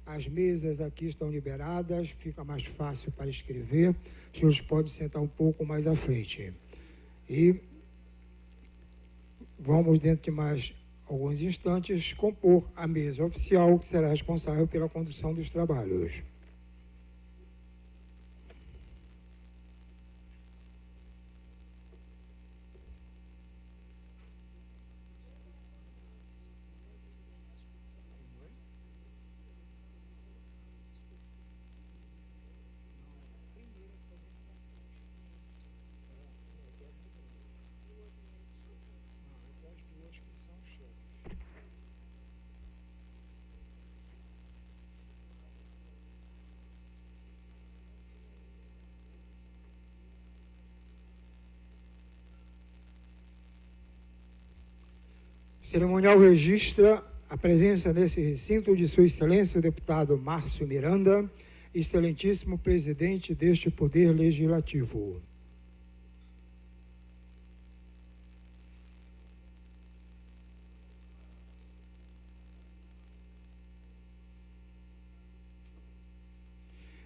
As mesas aqui estão liberadas, fica mais fácil para escrever. Os senhores podem sentar um pouco mais à frente. E vamos, dentro de mais alguns instantes, compor a mesa oficial, que será responsável pela condução dos trabalhos. O cerimonial registra a presença nesse recinto de Sua Excelência o deputado Márcio Miranda, excelentíssimo presidente deste Poder Legislativo.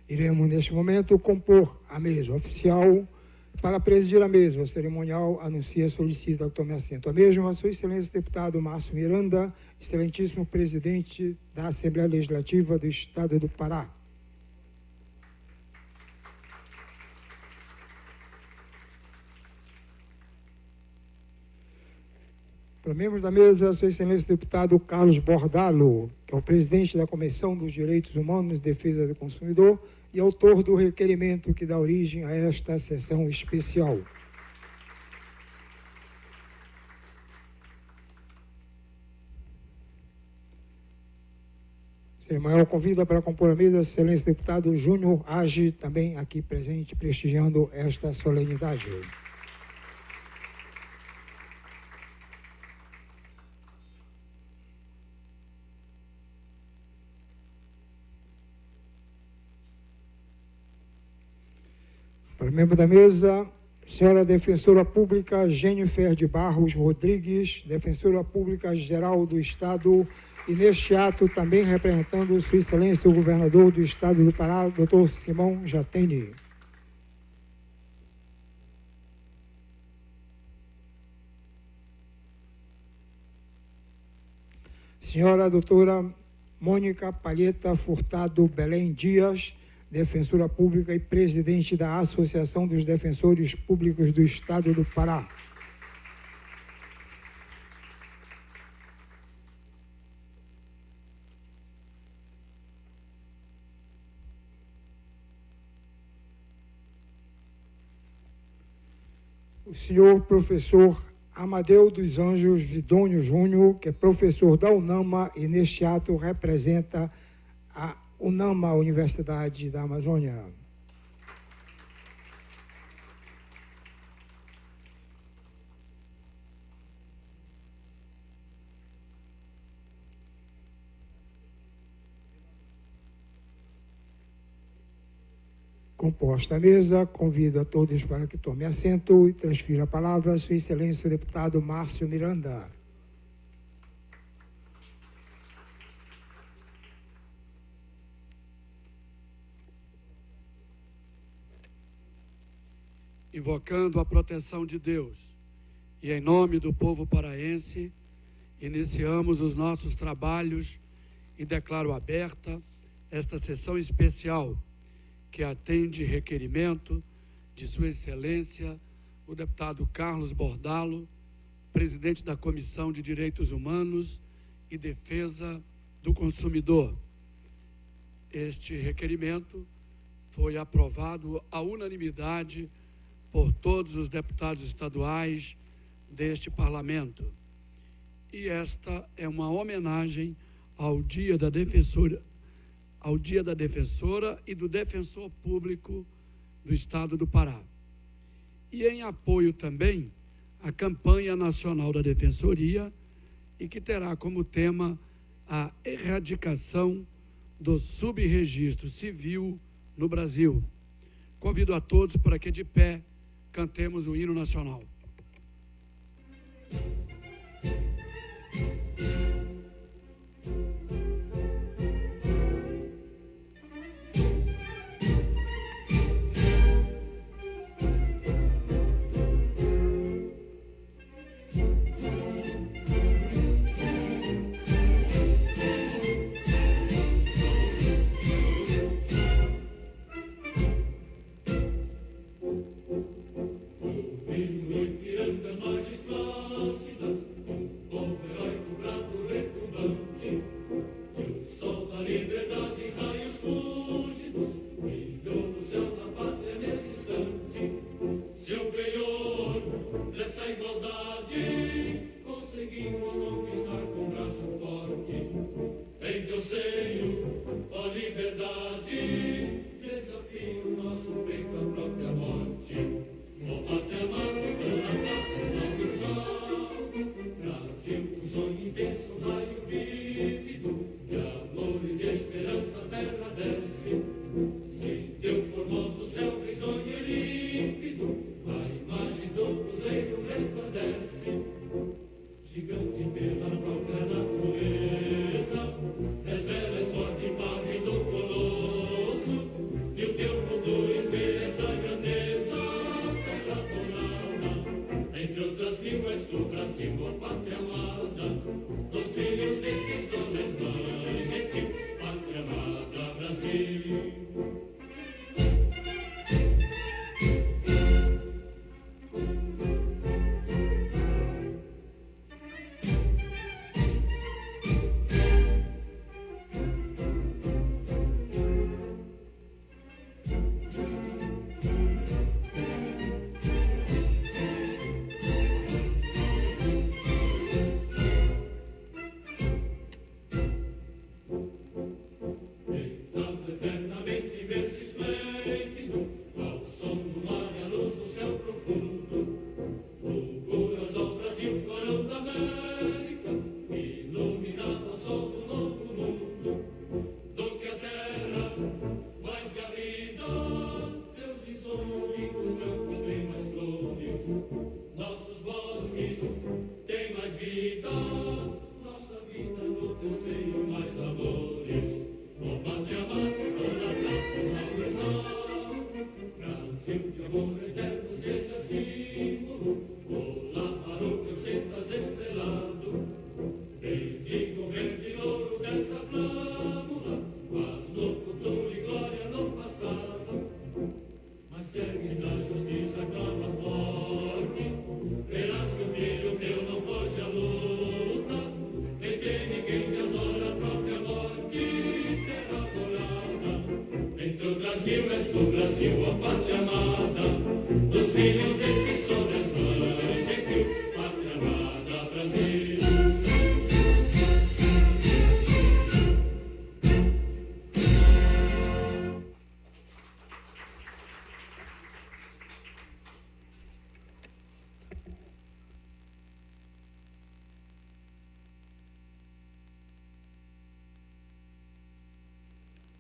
Iremos, neste momento, compor a mesa oficial. Para presidir a mesa, o cerimonial solicita que tome assento. A mesma, Sua Excelência deputado Márcio Miranda, excelentíssimo presidente da Assembleia Legislativa do Estado do Pará. Para membros da mesa, Sua Excelência deputado Carlos Bordalo, que é o presidente da Comissão dos Direitos Humanos e Defesa do Consumidor, e autor do requerimento que dá origem a esta sessão especial. O cerimonial convida para compor a mesa, Excelência deputado Júnior Age, também aqui presente, prestigiando esta solenidade. Para membro da mesa, senhora defensora pública Jennifer de Barros Rodrigues, defensora pública geral do Estado, e neste ato também representando Sua Excelência o governador do Estado do Pará, doutor Simão Jatene. Senhora doutora Mônica Palheta Furtado Belém Dias, defensora pública e presidente da Associação dos Defensores Públicos do Estado do Pará. O senhor professor Amadeu dos Anjos Vidônio Júnior, que é professor da UNAMA e neste ato representa a UNAMA, Universidade da Amazônia. Composta a mesa, convido a todos para que tomem assento e transfira a palavra a Sua Excelência o deputado Márcio Miranda. Invocando a proteção de Deus e em nome do povo paraense, iniciamos os nossos trabalhos e declaro aberta esta sessão especial que atende requerimento de Sua Excelência o deputado Carlos Bordalo, presidente da Comissão de Direitos Humanos e Defesa do Consumidor. Este requerimento foi aprovado à unanimidade por todos os deputados estaduais deste parlamento. E esta é uma homenagem ao Dia da Defensora ao Dia da Defensora e do Defensor Público do Estado do Pará. E em apoio também à campanha nacional da Defensoria, e que terá como tema a erradicação do subregistro civil no Brasil. Convido a todos para que de pé cantemos o hino nacional.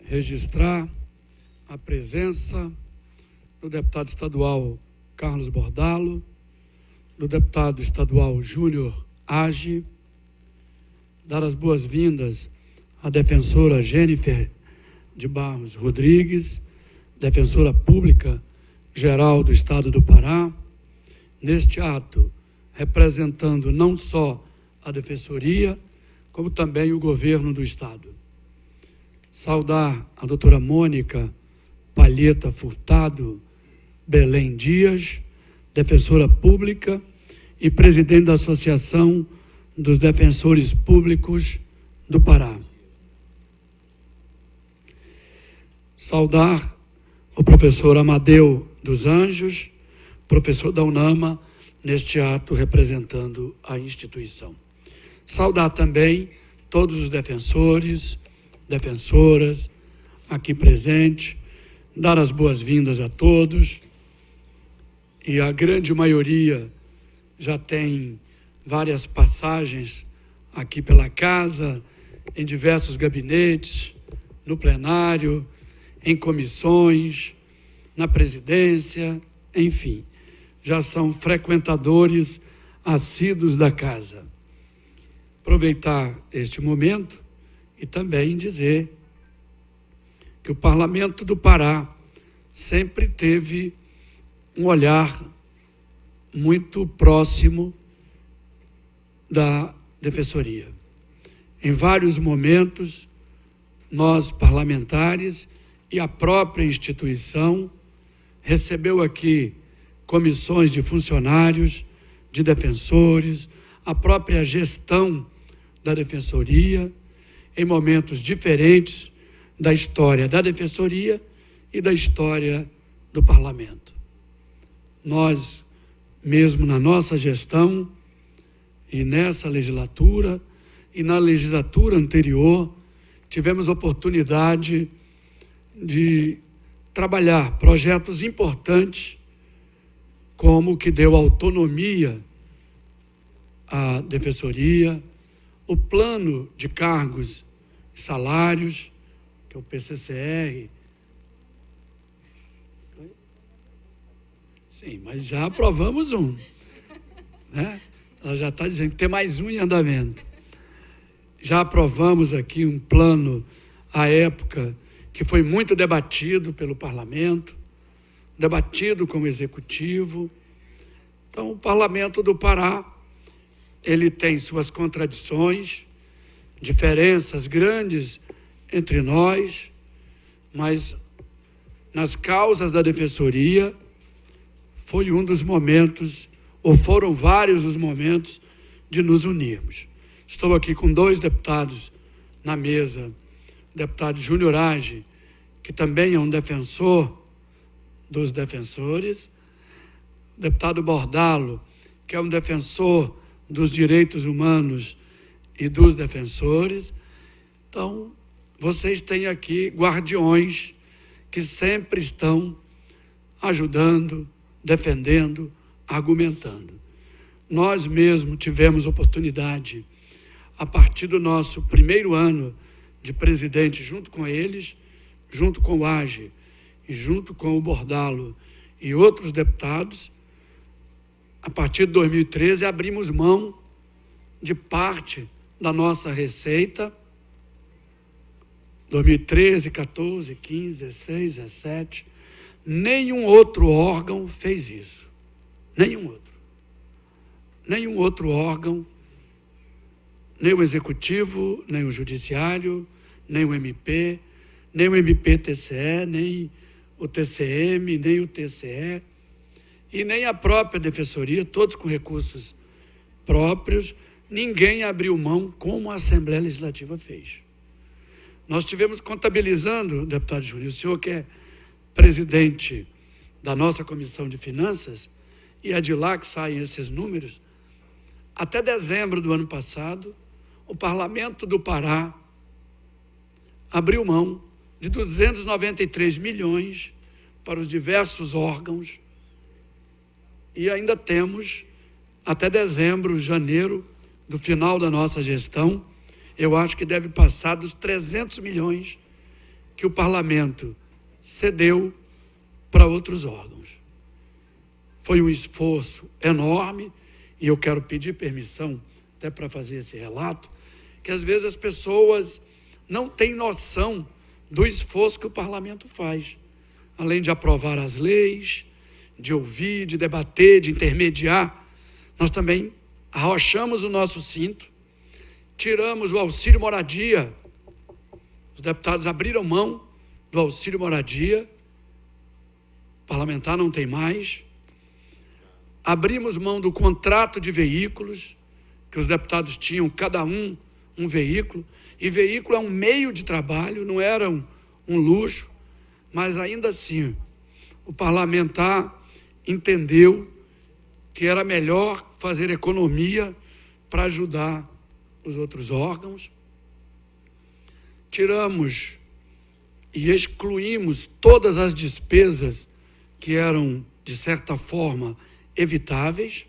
Registrar a presença do deputado estadual Carlos Bordalo, do deputado estadual Júnior Age, dar as boas-vindas à defensora Jennifer de Barros Rodrigues, defensora pública geral do Estado do Pará, neste ato representando não só a Defensoria, como também o governo do Estado. Saudar a doutora Mônica Palheta Furtado Belém Dias, defensora pública e presidente da Associação dos Defensores Públicos do Pará. Saudar o professor Amadeu dos Anjos, professor da UNAMA, neste ato representando a instituição. Saudar também todos os defensores, defensoras, aqui presente, dar as boas-vindas a todos. E a grande maioria já tem várias passagens aqui pela casa, em diversos gabinetes, no plenário, em comissões, na presidência, enfim, já são frequentadores assíduos da casa. Aproveitar este momento e também dizer que o Parlamento do Pará sempre teve um olhar muito próximo da Defensoria. Em vários momentos, nós, parlamentares, e a própria instituição recebeu aqui comissões de funcionários, de defensores, a própria gestão da Defensoria, em momentos diferentes da história da Defensoria e da história do Parlamento. Nós, mesmo na nossa gestão, e nessa legislatura, e na legislatura anterior, tivemos oportunidade de trabalhar projetos importantes, como o que deu autonomia à Defensoria, o plano de cargos e salários, que é o PCCR. Sim, mas já aprovamos um, né? Ela já está dizendo que tem mais um em andamento. Já aprovamos aqui um plano, à época, que foi muito debatido pelo Parlamento, debatido com o Executivo. Então, o Parlamento do Pará, ele tem suas contradições, diferenças grandes entre nós, mas nas causas da Defensoria foi um dos momentos, ou foram vários os momentos, de nos unirmos. Estou aqui com 2 deputados na mesa, o deputado Júnior Age, que também é um defensor dos defensores, o deputado Bordalo, que é um defensor dos direitos humanos e dos defensores. Então, vocês têm aqui guardiões que sempre estão ajudando, defendendo, argumentando. Nós mesmos tivemos oportunidade, a partir do nosso primeiro ano de presidente, junto com eles, junto com o Age e junto com o Bordalo e outros deputados, a partir de 2013, abrimos mão de parte da nossa receita, 2013, 14, 15, 16, 17, nenhum outro órgão fez isso. Nenhum outro. Nenhum outro órgão, nem o Executivo, nem o Judiciário, nem o MP, nem o MP-TCE, nem o TCM, nem o TCE, e nem a própria Defensoria, todos com recursos próprios, ninguém abriu mão como a Assembleia Legislativa fez. Nós tivemos contabilizando, deputado Júnior, o senhor que é presidente da nossa Comissão de Finanças, e é de lá que saem esses números, até dezembro do ano passado, o Parlamento do Pará abriu mão de 293 milhões para os diversos órgãos, e ainda temos, até dezembro, janeiro, do final da nossa gestão, eu acho que deve passar dos 300 milhões que o Parlamento cedeu para outros órgãos. Foi um esforço enorme, e eu quero pedir permissão até para fazer esse relato, que às vezes as pessoas não têm noção do esforço que o Parlamento faz, além de aprovar as leis, de ouvir, de debater, de intermediar. Nós também arrochamos o nosso cinto, tiramos o auxílio moradia, os deputados abriram mão do auxílio moradia, o parlamentar não tem mais, abrimos mão do contrato de veículos, que os deputados tinham cada um veículo, e veículo é um meio de trabalho, não era um luxo, mas ainda assim, o parlamentar entendeu que era melhor fazer economia para ajudar os outros órgãos. Tiramos e excluímos todas as despesas que eram, de certa forma, evitáveis.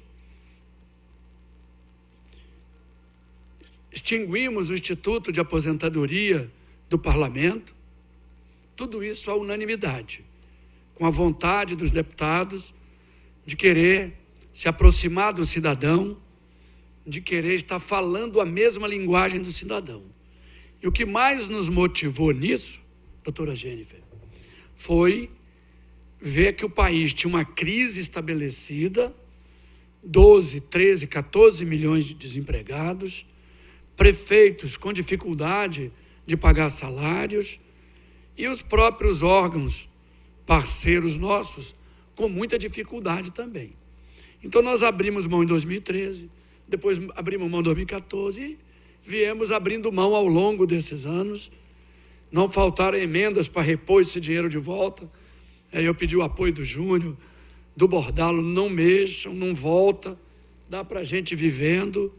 Extinguimos o Instituto de Aposentadoria do Parlamento. Tudo isso à unanimidade, com a vontade dos deputados de querer se aproximar do cidadão, de querer estar falando a mesma linguagem do cidadão. E o que mais nos motivou nisso, doutora Jennifer, foi ver que o país tinha uma crise estabelecida, 12, 13, 14 milhões de desempregados, prefeitos com dificuldade de pagar salários e os próprios órgãos parceiros nossos com muita dificuldade também. Então nós abrimos mão em 2013, depois abrimos mão em 2014 e viemos abrindo mão ao longo desses anos. Não faltaram emendas para repor esse dinheiro de volta. Aí eu pedi o apoio do Júnior, do Bordalo, não mexam, não volta, dá para a gente ir vivendo.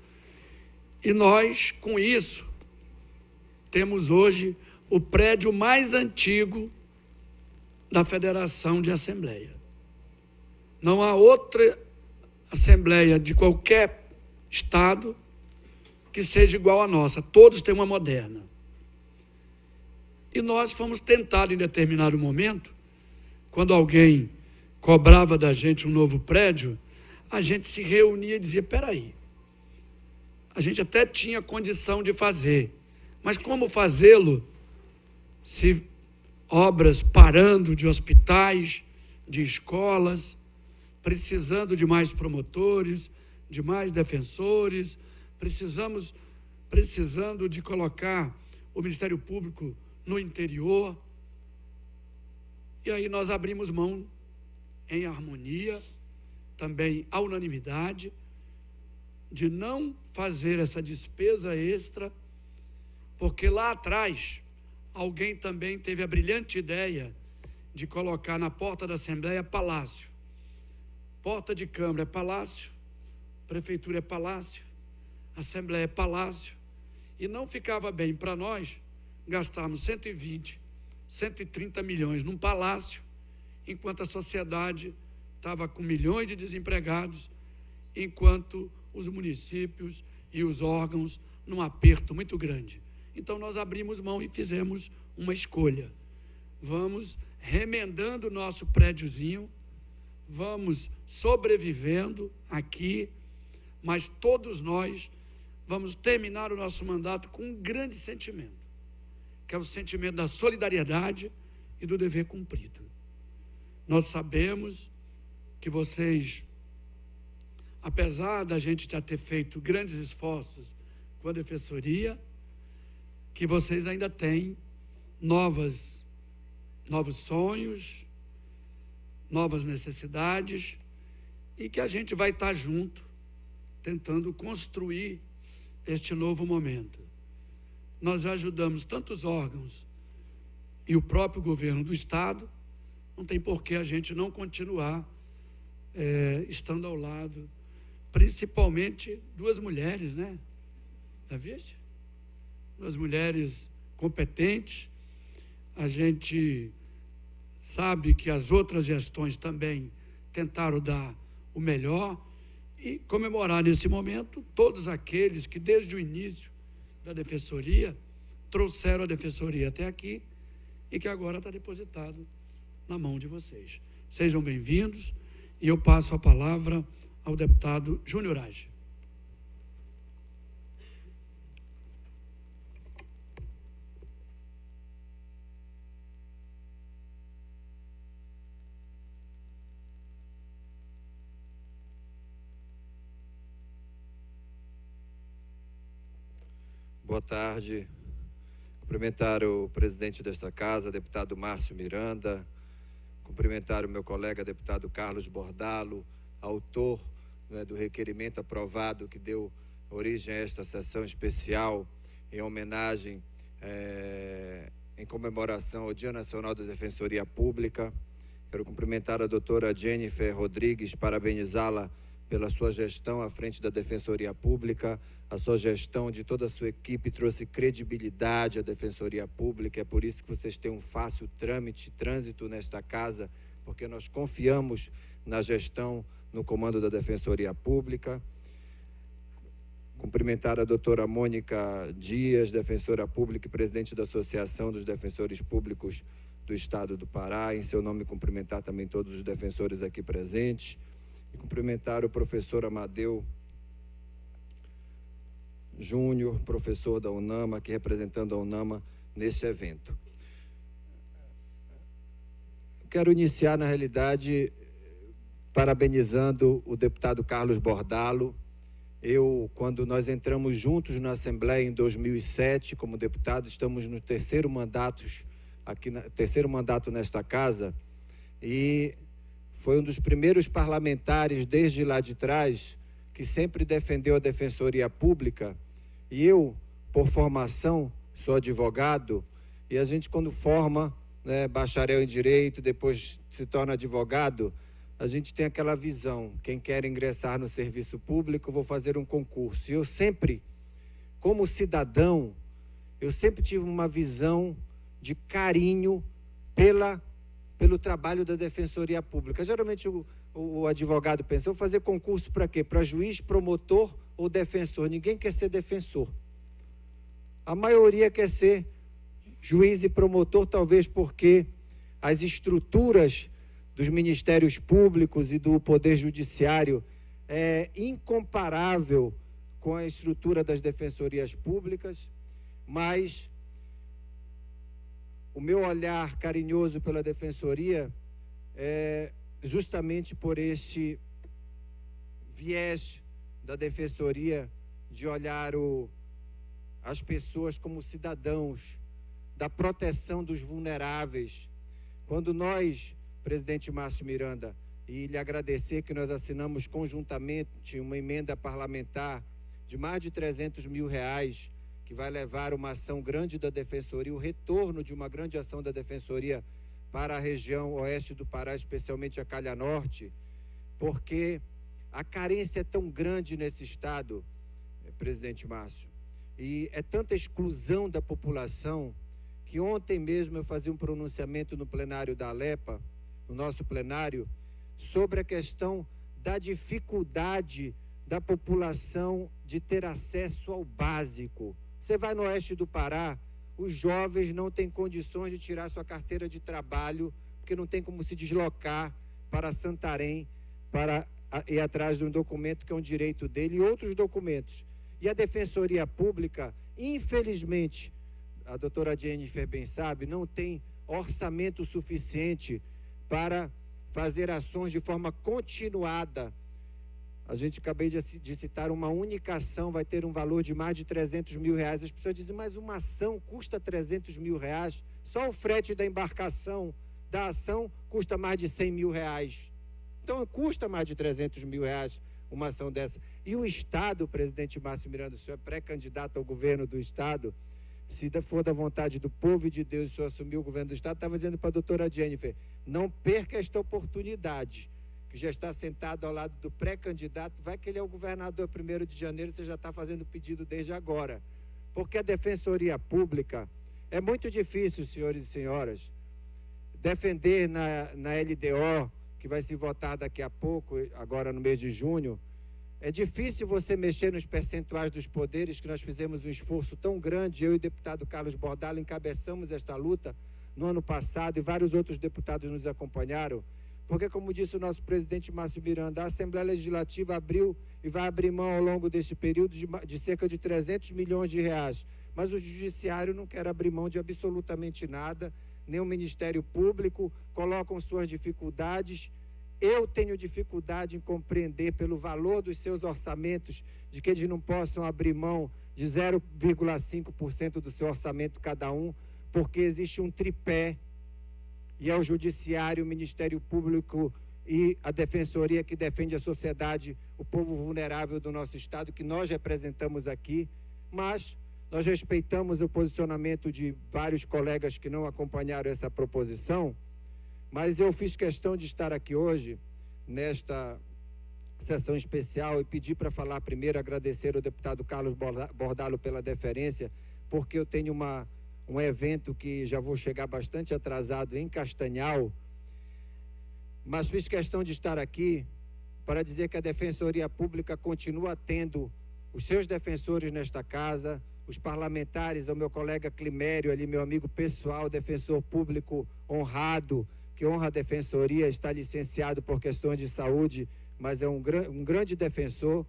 E nós, com isso, temos hoje o prédio mais antigo da Federação de Assembleia. Não há outra assembleia de qualquer estado que seja igual à nossa. Todos têm uma moderna. E nós fomos tentados em determinado momento, quando alguém cobrava da gente um novo prédio, a gente se reunia e dizia, espera aí, a gente até tinha condição de fazer, mas como fazê-lo se obras parando de hospitais, de escolas, precisando de mais promotores, de mais defensores, precisando de colocar o Ministério Público no interior. E aí nós abrimos mão em harmonia, também à unanimidade, de não fazer essa despesa extra, porque lá atrás alguém também teve a brilhante ideia de colocar na porta da Assembleia palácio. Porta de Câmara é palácio, Prefeitura é palácio, Assembleia é palácio, e não ficava bem para nós gastarmos 120, 130 milhões num palácio, enquanto a sociedade estava com milhões de desempregados, enquanto os municípios e os órgãos num aperto muito grande. Então nós abrimos mão e fizemos uma escolha. Vamos remendando o nosso prédiozinho, vamos sobrevivendo aqui, mas todos nós vamos terminar o nosso mandato com um grande sentimento, que é o sentimento da solidariedade e do dever cumprido. Nós sabemos que vocês, apesar da gente já ter feito grandes esforços com a Defensoria, que vocês ainda têm novos sonhos, novas necessidades, e que a gente vai estar junto, tentando construir este novo momento. Nós já ajudamos tantos órgãos e o próprio governo do Estado, não tem por que a gente não continuar estando ao lado, principalmente duas mulheres, né? Já viste? Duas mulheres competentes. A gente sabe que as outras gestões também tentaram dar o melhor e comemorar nesse momento todos aqueles que desde o início da Defensoria trouxeram a Defensoria até aqui e que agora está depositado na mão de vocês. Sejam bem-vindos e eu passo a palavra ao deputado Júnior Age. Boa tarde. Cumprimentar o presidente desta casa, deputado Márcio Miranda, cumprimentar o meu colega deputado Carlos Bordalo, autor do requerimento aprovado que deu origem a esta sessão especial em homenagem, em comemoração ao Dia Nacional da Defensoria Pública. Quero cumprimentar a doutora Jennifer Rodrigues, parabenizá-la pela sua gestão à frente da Defensoria Pública, a sua gestão, de toda a sua equipe, trouxe credibilidade à Defensoria Pública. É por isso que vocês têm um fácil trânsito nesta casa, porque nós confiamos na gestão, no comando da Defensoria Pública. Cumprimentar a doutora Mônica Dias, defensora pública e presidente da Associação dos Defensores Públicos do Estado do Pará. Em seu nome, cumprimentar também todos os defensores aqui presentes. E cumprimentar o professor Amadeu Júnior, professor da UNAMA, aqui representando a UNAMA neste evento. Quero iniciar, na realidade, parabenizando o deputado Carlos Bordalo. Quando nós entramos juntos na Assembleia em 2007, como deputado, estamos no terceiro mandato nesta casa, e foi um dos primeiros parlamentares desde lá de trás que sempre defendeu a Defensoria Pública. E eu, por formação, sou advogado, e a gente, quando forma, né, bacharel em Direito, depois se torna advogado, a gente tem aquela visão: quem quer ingressar no serviço público, vou fazer um concurso. E eu sempre, como cidadão, eu sempre tive uma visão de carinho pelo trabalho da Defensoria Pública. Geralmente o advogado pensa: eu vou fazer concurso para quê? Para juiz, promotor ou defensor? Ninguém quer ser defensor. A maioria quer ser juiz e promotor, talvez porque as estruturas dos ministérios públicos e do Poder Judiciário é incomparável com a estrutura das defensorias públicas, mas o meu olhar carinhoso pela Defensoria é justamente por este viés da Defensoria de olhar as pessoas como cidadãos, da proteção dos vulneráveis. Quando nós, presidente Márcio Miranda, e lhe agradecer que nós assinamos conjuntamente uma emenda parlamentar de mais de R$300 mil, que vai levar uma ação grande da Defensoria, o retorno de uma grande ação da Defensoria para a região oeste do Pará, especialmente a Calha Norte, porque a carência é tão grande nesse estado, presidente Márcio, e é tanta exclusão da população, que ontem mesmo eu fazia um pronunciamento no plenário da Alepa, no nosso plenário, sobre a questão da dificuldade da população de ter acesso ao básico. Você vai no oeste do Pará, os jovens não têm condições de tirar sua carteira de trabalho, porque não tem como se deslocar para Santarém, para ir atrás de um documento que é um direito dele, e outros documentos. E a Defensoria Pública, infelizmente, a doutora Jennifer bem sabe, não tem orçamento suficiente para fazer ações de forma continuada. A gente acabei de citar uma única ação, vai ter um valor de mais de R$300 mil. As pessoas dizem: mas uma ação custa R$300 mil? Só o frete da embarcação da ação custa mais de R$100 mil. Então custa mais de R$300 mil uma ação dessa. E o Estado, presidente Márcio Miranda, o senhor é pré-candidato ao governo do Estado, se for da vontade do povo e de Deus, o senhor assumiu o governo do Estado, estava dizendo para a doutora Jennifer: não perca esta oportunidade, que já está sentado ao lado do pré-candidato, vai que ele é o governador 1º de janeiro, você já está fazendo pedido desde agora. Porque a Defensoria Pública, é muito difícil, senhores e senhoras, defender na LDO, que vai se votar daqui a pouco, agora no mês de junho, é difícil você mexer nos percentuais dos poderes, que nós fizemos um esforço tão grande, eu e o deputado Carlos Bordalo encabeçamos esta luta no ano passado, e vários outros deputados nos acompanharam, porque, como disse o nosso presidente Márcio Miranda, a Assembleia Legislativa abriu e vai abrir mão ao longo deste período de cerca de R$300 milhões, mas o Judiciário não quer abrir mão de absolutamente nada, nem o Ministério Público, colocam suas dificuldades. Eu tenho dificuldade em compreender, pelo valor dos seus orçamentos, de que eles não possam abrir mão de 0,5% do seu orçamento cada um, porque existe um tripé, e é o Judiciário, o Ministério Público e a Defensoria que defende a sociedade, o povo vulnerável do nosso Estado, que nós representamos aqui, mas nós respeitamos o posicionamento de vários colegas que não acompanharam essa proposição, mas eu fiz questão de estar aqui hoje, sessão especial e pedir para falar primeiro, agradecer ao deputado Carlos Bordalo pela deferência, porque eu tenho um evento que já vou chegar bastante atrasado em Castanhal, mas fiz questão de estar aqui para dizer que a Defensoria Pública continua tendo os seus defensores nesta casa, os parlamentares, o meu colega Climério ali, meu amigo pessoal, defensor público honrado, que honra a Defensoria, está licenciado por questões de saúde, mas é um grande defensor.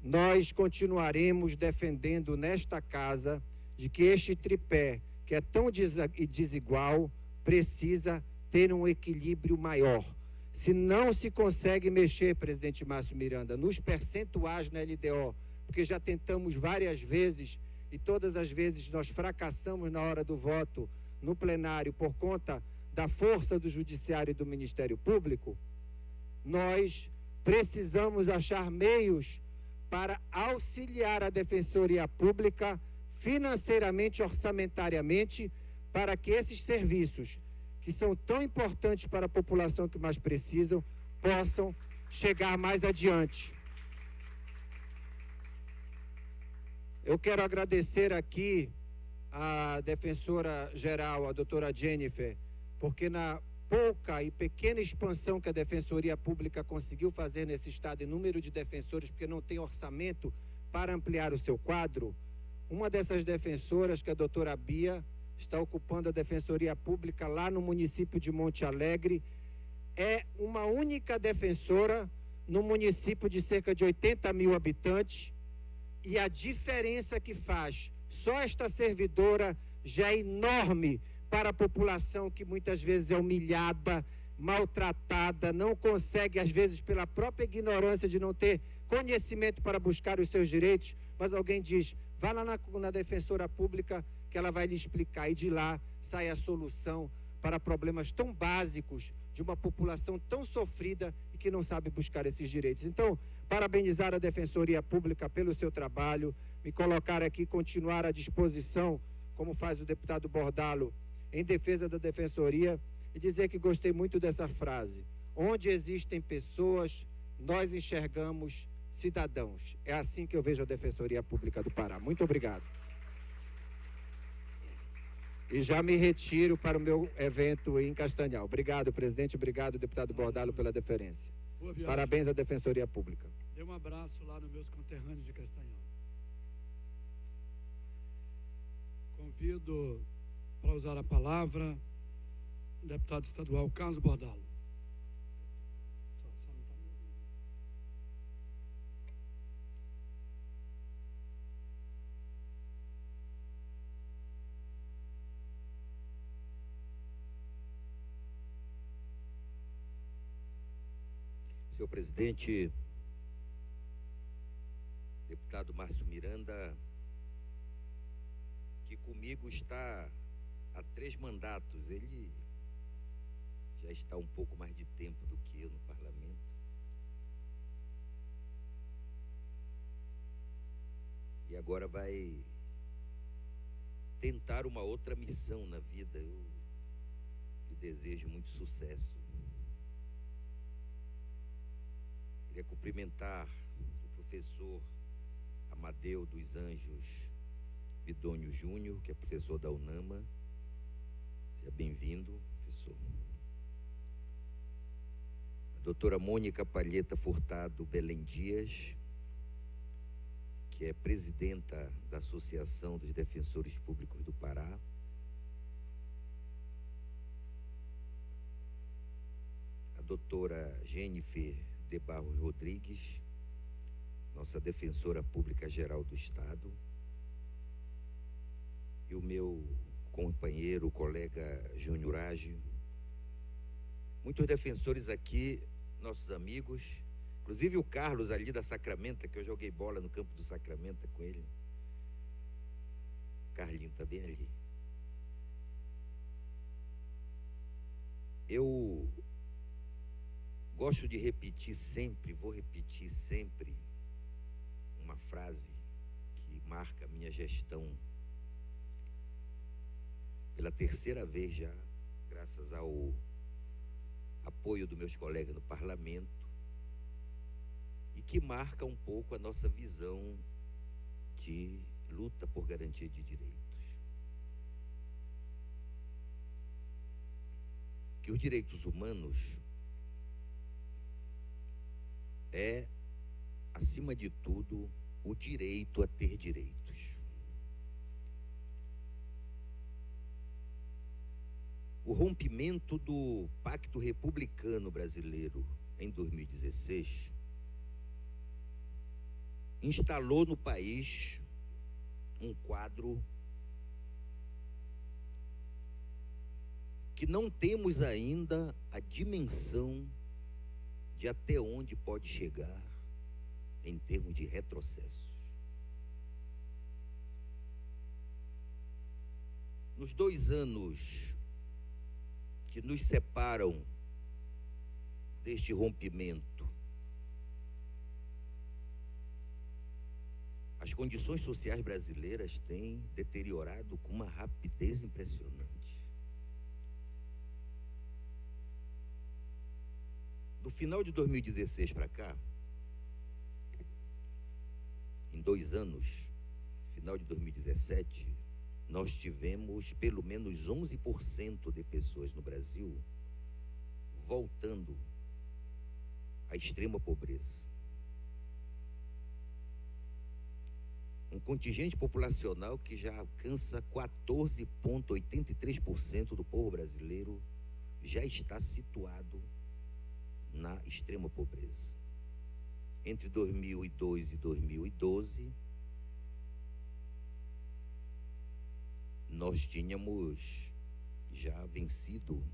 Nós continuaremos defendendo nesta casa de que este tripé, que é tão desigual, precisa ter um equilíbrio maior. Se não se consegue mexer, presidente Márcio Miranda, nos percentuais na LDO, porque já tentamos várias vezes e todas as vezes nós fracassamos na hora do voto no plenário por conta da força do Judiciário e do Ministério Público, nós precisamos achar meios para auxiliar a Defensoria Pública financeiramente, orçamentariamente, para que esses serviços, que são tão importantes para a população que mais precisam, possam chegar mais adiante. Eu quero agradecer aqui a defensora-geral, a doutora Jennifer, porque na pouca e pequena expansão que a Defensoria Pública conseguiu fazer nesse estado em número de defensores, porque não tem orçamento para ampliar o seu quadro, uma dessas defensoras, que é a doutora Bia, está ocupando a Defensoria Pública lá no município de Monte Alegre, é uma única defensora no município de cerca de 80 mil habitantes, e a diferença que faz só esta servidora já é enorme para a população que muitas vezes é humilhada, maltratada, não consegue, às vezes, pela própria ignorância de não ter conhecimento para buscar os seus direitos, mas alguém diz, vá lá na Defensora Pública que ela vai lhe explicar, e de lá sai a solução para problemas tão básicos de uma população tão sofrida e que não sabe buscar esses direitos. Então, parabenizar a Defensoria Pública pelo seu trabalho, me colocar aqui, continuar à disposição, como faz o deputado Bordalo, em defesa da Defensoria, e dizer que gostei muito dessa frase. Onde existem pessoas, nós enxergamos cidadãos. É assim que eu vejo a Defensoria Pública do Pará. Muito obrigado. E já me retiro para o meu evento em Castanhal. Obrigado, presidente. Obrigado, deputado Bordalo, pela deferência. Parabéns à Defensoria Pública. Dê um abraço lá nos meus conterrâneos de Castanhal. Convido para usar a palavra o deputado estadual Carlos Bordalo. Senhor presidente, deputado Márcio Miranda, que comigo está há 3 mandatos, ele já está um pouco mais de tempo do que eu no parlamento. E agora vai tentar uma outra missão na vida. Eu lhe desejo muito sucesso. Queria cumprimentar o professor Amadeu dos Anjos Vidônio Júnior, que é professor da UNAMA. Seja bem-vindo, professor. A doutora Mônica Palheta Furtado Belém Dias, que é presidenta da Associação dos Defensores Públicos do Pará. A doutora Jennifer de Barros Rodrigues, nossa defensora pública geral do Estado, e o meu companheiro, o colega Júnior Age, muitos defensores aqui, nossos amigos, inclusive o Carlos ali da Sacramento, que eu joguei bola no campo do Sacramento com ele. O Carlinho está bem ali. Eu gosto de repetir sempre, vou repetir sempre uma frase que marca a minha gestão pela 3ª vez já, graças ao apoio dos meus colegas no parlamento, e que marca um pouco a nossa visão de luta por garantia de direitos. Que os direitos humanos é, acima de tudo, o direito a ter direitos. O rompimento do Pacto Republicano Brasileiro em 2016 instalou no país um quadro que não temos ainda a dimensão de até onde pode chegar em termos de retrocessos. Nos 2 anos que nos separam deste rompimento, as condições sociais brasileiras têm deteriorado com uma rapidez impressionante. Do final de 2016 para cá, em 2 anos, final de 2017, nós tivemos pelo menos 11% de pessoas no Brasil voltando à extrema pobreza. Um contingente populacional que já alcança 14,83% do povo brasileiro já está situado na extrema pobreza. Entre 2002 e 2012, nós tínhamos já vencido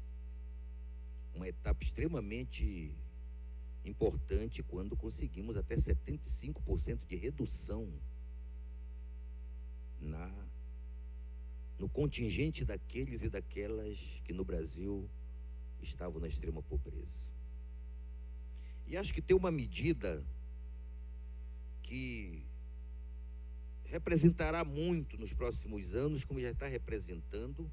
uma etapa extremamente importante quando conseguimos até 75% de redução no contingente daqueles e daquelas que no Brasil estavam na extrema pobreza. E acho que tem uma medida que representará muito nos próximos anos, como já está representando,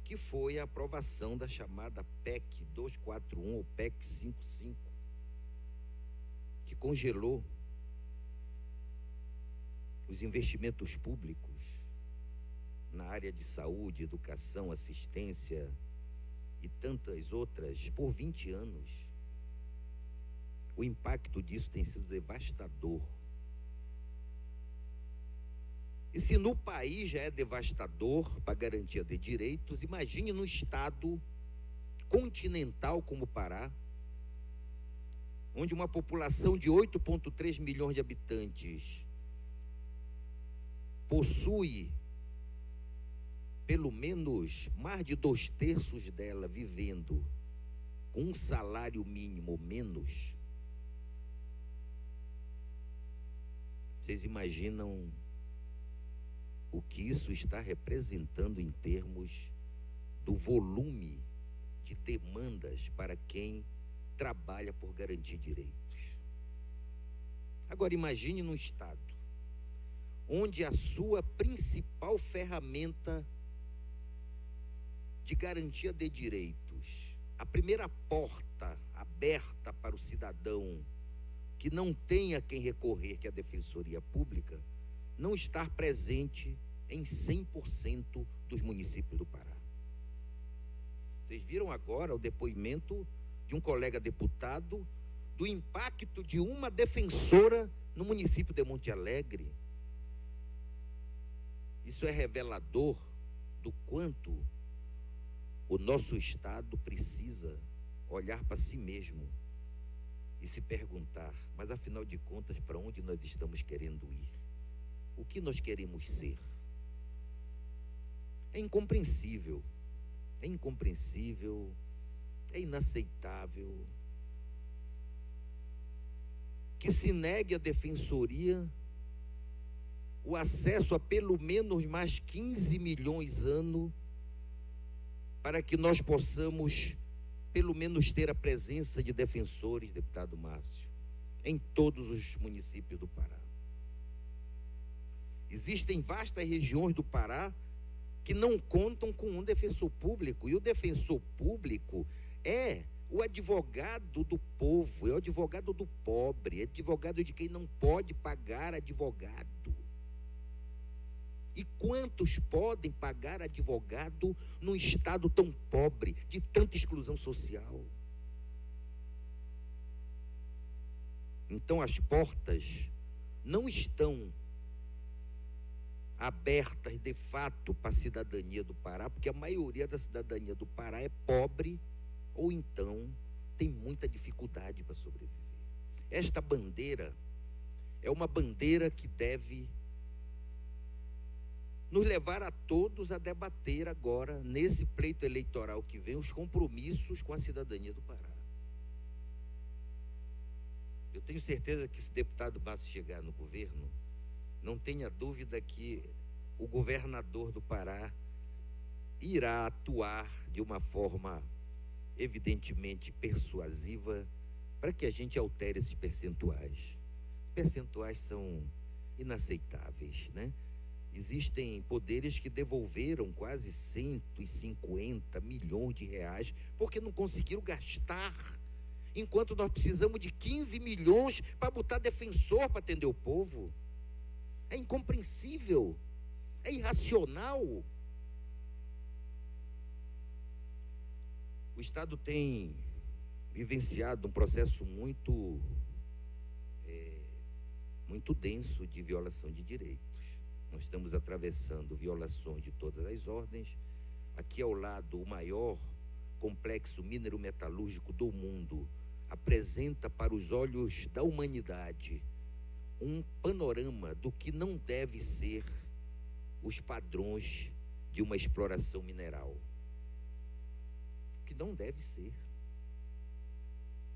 que foi a aprovação da chamada PEC 241 ou PEC 55, que congelou os investimentos públicos na área de saúde, educação, assistência e tantas outras por 20 anos. O impacto disso tem sido devastador. E se no país já é devastador para a garantia de direitos, imagine num estado continental como o Pará, onde uma população de 8,3 milhões de habitantes possui pelo menos mais de 2/3 dela vivendo com um salário mínimo ou menos. Vocês imaginam o que isso está representando em termos do volume de demandas para quem trabalha por garantir direitos? Agora imagine num estado onde a sua principal ferramenta de garantia de direitos, a primeira porta aberta para o cidadão que não tem a quem recorrer, que é a Defensoria Pública, não estar presente em 100% dos municípios do Pará. Vocês viram agora o depoimento de um colega deputado do impacto de uma defensora no município de Monte Alegre. Isso é revelador do quanto o nosso Estado precisa olhar para si mesmo e se perguntar, mas afinal de contas, para onde nós estamos querendo ir? O que nós queremos ser? É incompreensível, é inaceitável que se negue à Defensoria o acesso a pelo menos mais 15 milhões ano para que nós possamos pelo menos ter a presença de defensores, deputado Márcio, em todos os municípios do Pará. Existem vastas regiões do Pará que não contam com um defensor público, e o defensor público é o advogado do povo, é o advogado do pobre, é advogado de quem não pode pagar advogado. E quantos podem pagar advogado num estado tão pobre, de tanta exclusão social? Então as portas não estão abertas de fato para a cidadania do Pará, porque a maioria da cidadania do Pará é pobre ou então tem muita dificuldade para sobreviver. Esta bandeira é uma bandeira que deve nos levar a todos a debater agora, nesse pleito eleitoral que vem, os compromissos com a cidadania do Pará. Eu tenho certeza que se o deputado Matos chegar no governo, não tenha dúvida que o governador do Pará irá atuar de uma forma evidentemente persuasiva para que a gente altere esses percentuais. Os percentuais são inaceitáveis, né? Existem poderes que devolveram quase 150 milhões de reais porque não conseguiram gastar, enquanto nós precisamos de 15 milhões para botar defensor para atender o povo. É incompreensível, é irracional. O Estado tem vivenciado um processo muito denso de violação de direitos. Nós estamos atravessando violações de todas as ordens. Aqui ao lado, o maior complexo minero-metalúrgico do mundo apresenta para os olhos da humanidade um panorama do que não deve ser os padrões de uma exploração mineral. Que não deve ser.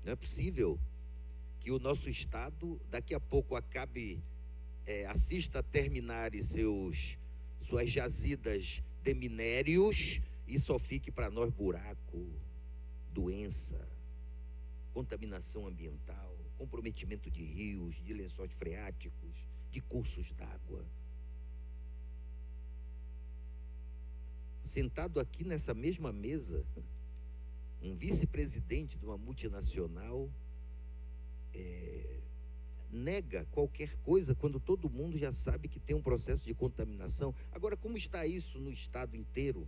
Não é possível que o nosso Estado daqui a pouco assista a terminar suas jazidas de minérios e só fique para nós buraco, doença, contaminação ambiental, comprometimento de rios, de lençóis freáticos, de cursos d'água. Sentado aqui nessa mesma mesa, um vice-presidente de uma multinacional nega qualquer coisa quando todo mundo já sabe que tem um processo de contaminação. Agora, como está isso no estado inteiro?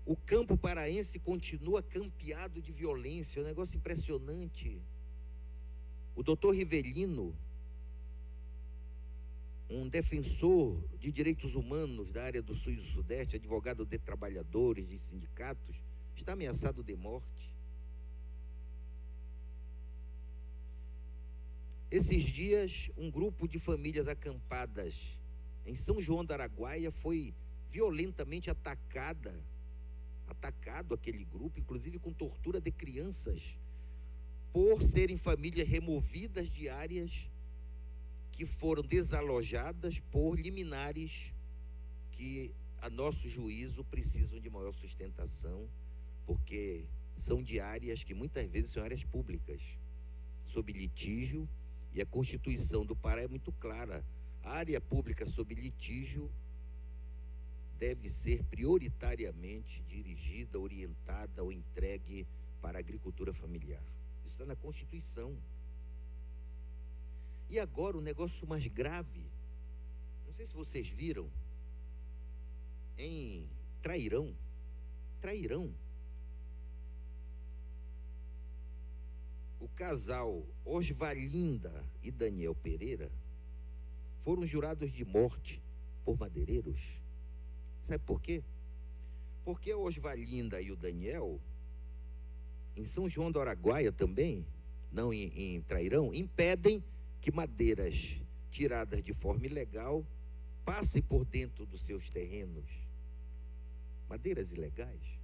O campo paraense continua campeado de violência, é um negócio impressionante. O doutor Rivelino, um defensor de direitos humanos da área do Sul e do Sudeste, advogado de trabalhadores, de sindicatos, está ameaçado de morte. Esses dias, um grupo de famílias acampadas em São João do Araguaia foi violentamente atacado aquele grupo, inclusive com tortura de crianças, por serem famílias removidas de áreas que foram desalojadas por liminares que, a nosso juízo, precisam de maior sustentação, porque são de áreas que muitas vezes são áreas públicas, sob litígio, e a Constituição do Pará é muito clara. A área pública sob litígio deve ser prioritariamente dirigida, orientada ou entregue para a agricultura familiar. Isso está na Constituição. E agora o negócio mais grave, não sei se vocês viram, em Trairão, o casal Osvalinda e Daniel Pereira foram jurados de morte por madeireiros. Sabe por quê? Porque a Osvalinda e o Daniel, em São João do Araguaia também, não em Trairão, impedem que madeiras tiradas de forma ilegal passem por dentro dos seus terrenos. Madeiras ilegais.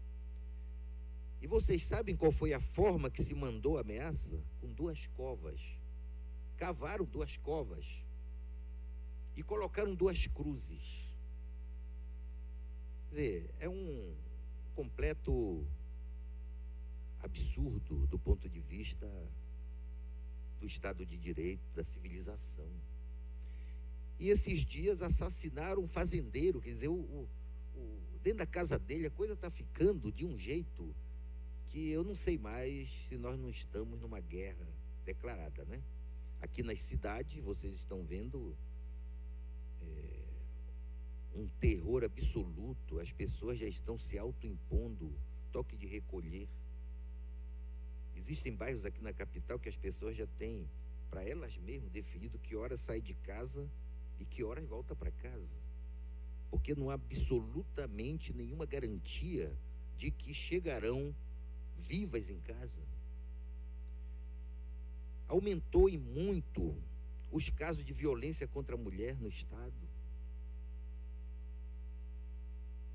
E vocês sabem qual foi a forma que se mandou a ameaça? Com 2 covas. Cavaram 2 covas e colocaram 2 cruzes. Quer dizer, é um completo absurdo do ponto de vista do Estado de Direito, da civilização. E esses dias assassinaram um fazendeiro, quer dizer, dentro da casa dele, a coisa está ficando de um jeito que eu não sei mais se nós não estamos numa guerra declarada, né? Aqui nas cidades, vocês estão vendo um terror absoluto, as pessoas já estão se autoimpondo toque de recolher. Existem bairros aqui na capital que as pessoas já têm, para elas mesmas, definido que horas sai de casa e que horas volta para casa. Porque não há absolutamente nenhuma garantia de que chegarão vivas em casa. Aumentou e muito os casos de violência contra a mulher no estado.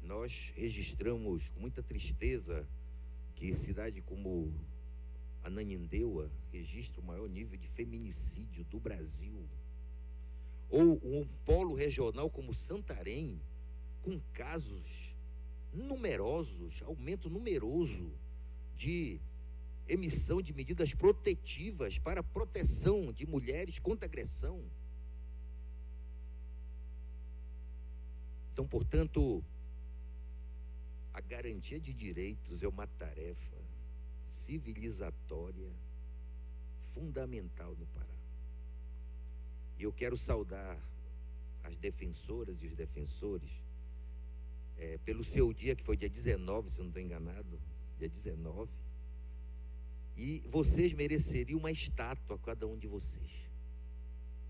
Nós registramos com muita tristeza que cidade como Ananindeua registra o maior nível de feminicídio do Brasil. Ou um polo regional como Santarém, com casos numerosos, aumento numeroso de emissão de medidas protetivas para a proteção de mulheres contra agressão. Então, portanto, a garantia de direitos é uma tarefa civilizatória fundamental no Pará. E eu quero saudar as defensoras e os defensores pelo seu dia, que foi dia 19, se eu não estou enganado, dia 19. E vocês mereceriam uma estátua, cada um de vocês.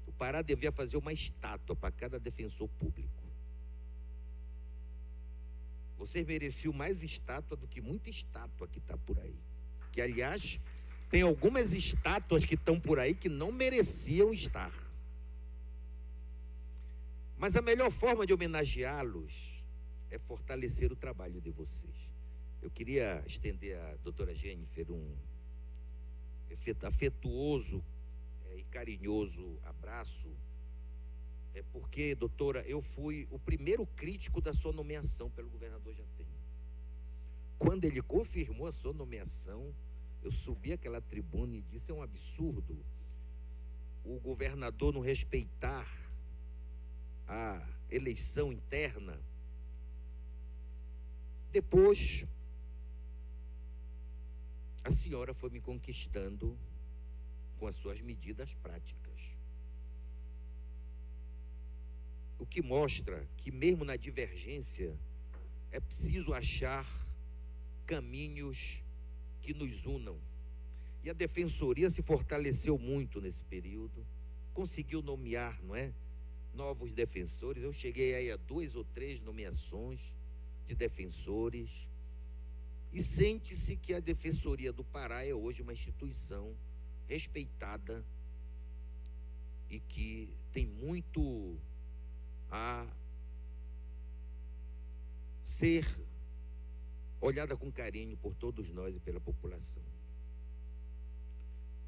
O Pará devia fazer uma estátua para cada defensor público. Vocês mereciam mais estátua do que muita estátua que está por aí. Que, aliás, tem algumas estátuas que estão por aí que não mereciam estar. Mas a melhor forma de homenageá-los é fortalecer o trabalho de vocês. Eu queria estender à doutora Jennifer um afetuoso e carinhoso abraço, porque, doutora, eu fui o primeiro crítico da sua nomeação pelo governador Jatene. Quando ele confirmou a sua nomeação, eu subi àquela tribuna e disse: é um absurdo o governador não respeitar a eleição interna. Depois, a senhora foi me conquistando com as suas medidas práticas. O que mostra que mesmo na divergência é preciso achar caminhos que nos unam. E a defensoria se fortaleceu muito nesse período, conseguiu nomear, novos defensores. Eu cheguei aí a 2 ou 3 nomeações de defensores. E sente-se que a Defensoria do Pará é hoje uma instituição respeitada e que tem muito a ser olhada com carinho por todos nós e pela população.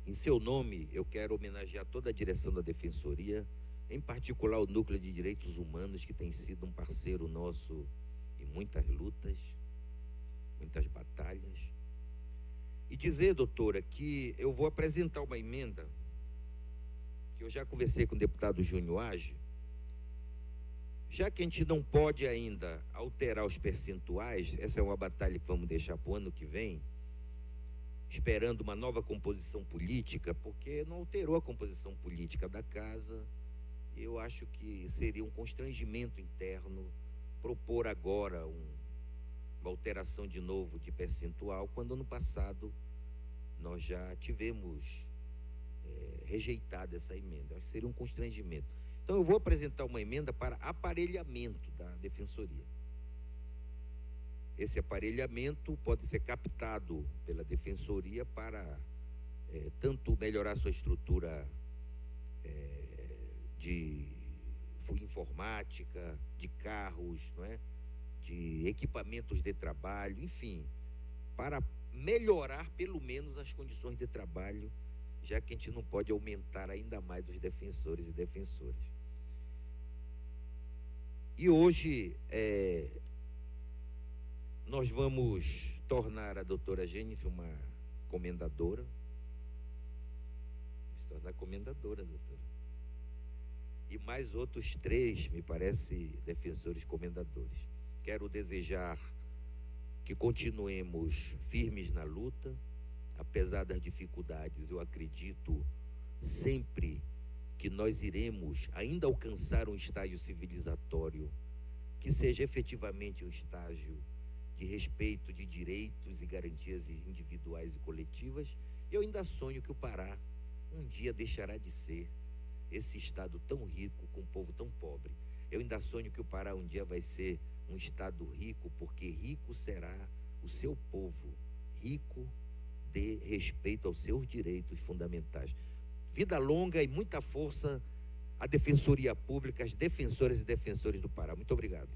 Em seu nome, eu quero homenagear toda a direção da Defensoria, em particular o Núcleo de Direitos Humanos, que tem sido um parceiro nosso em muitas lutas, muitas batalhas. E dizer, doutora, que eu vou apresentar uma emenda, que eu já conversei com o deputado Júnior Age, já que a gente não pode ainda alterar os percentuais, essa é uma batalha que vamos deixar para o ano que vem, esperando uma nova composição política, porque não alterou a composição política da casa. Eu acho que seria um constrangimento interno propor agora uma alteração de novo de percentual, quando ano passado nós já tivemos rejeitado essa emenda. Acho que seria um constrangimento. Então eu vou apresentar uma emenda para aparelhamento da Defensoria. Esse aparelhamento pode ser captado pela Defensoria para tanto melhorar sua estrutura de informática, de carros, de equipamentos de trabalho, enfim, para melhorar pelo menos as condições de trabalho, já que a gente não pode aumentar ainda mais os defensores e defensoras. E hoje nós vamos tornar a doutora Jennifer uma comendadora. Vamos tornar comendadora, doutora. E mais outros 3, me parece, defensores comendadores. quero desejar que continuemos firmes na luta, apesar das dificuldades. Eu acredito sempre que nós iremos ainda alcançar um estágio civilizatório, que seja efetivamente um estágio de respeito de direitos e garantias individuais e coletivas. Eu ainda sonho que o Pará um dia deixará de ser esse estado tão rico com um povo tão pobre. Eu ainda sonho que o Pará um dia vai ser um estado rico, porque rico será o seu povo, rico de respeito aos seus direitos fundamentais. Vida longa e muita força à Defensoria Pública, às defensoras e defensores do Pará. Muito obrigado.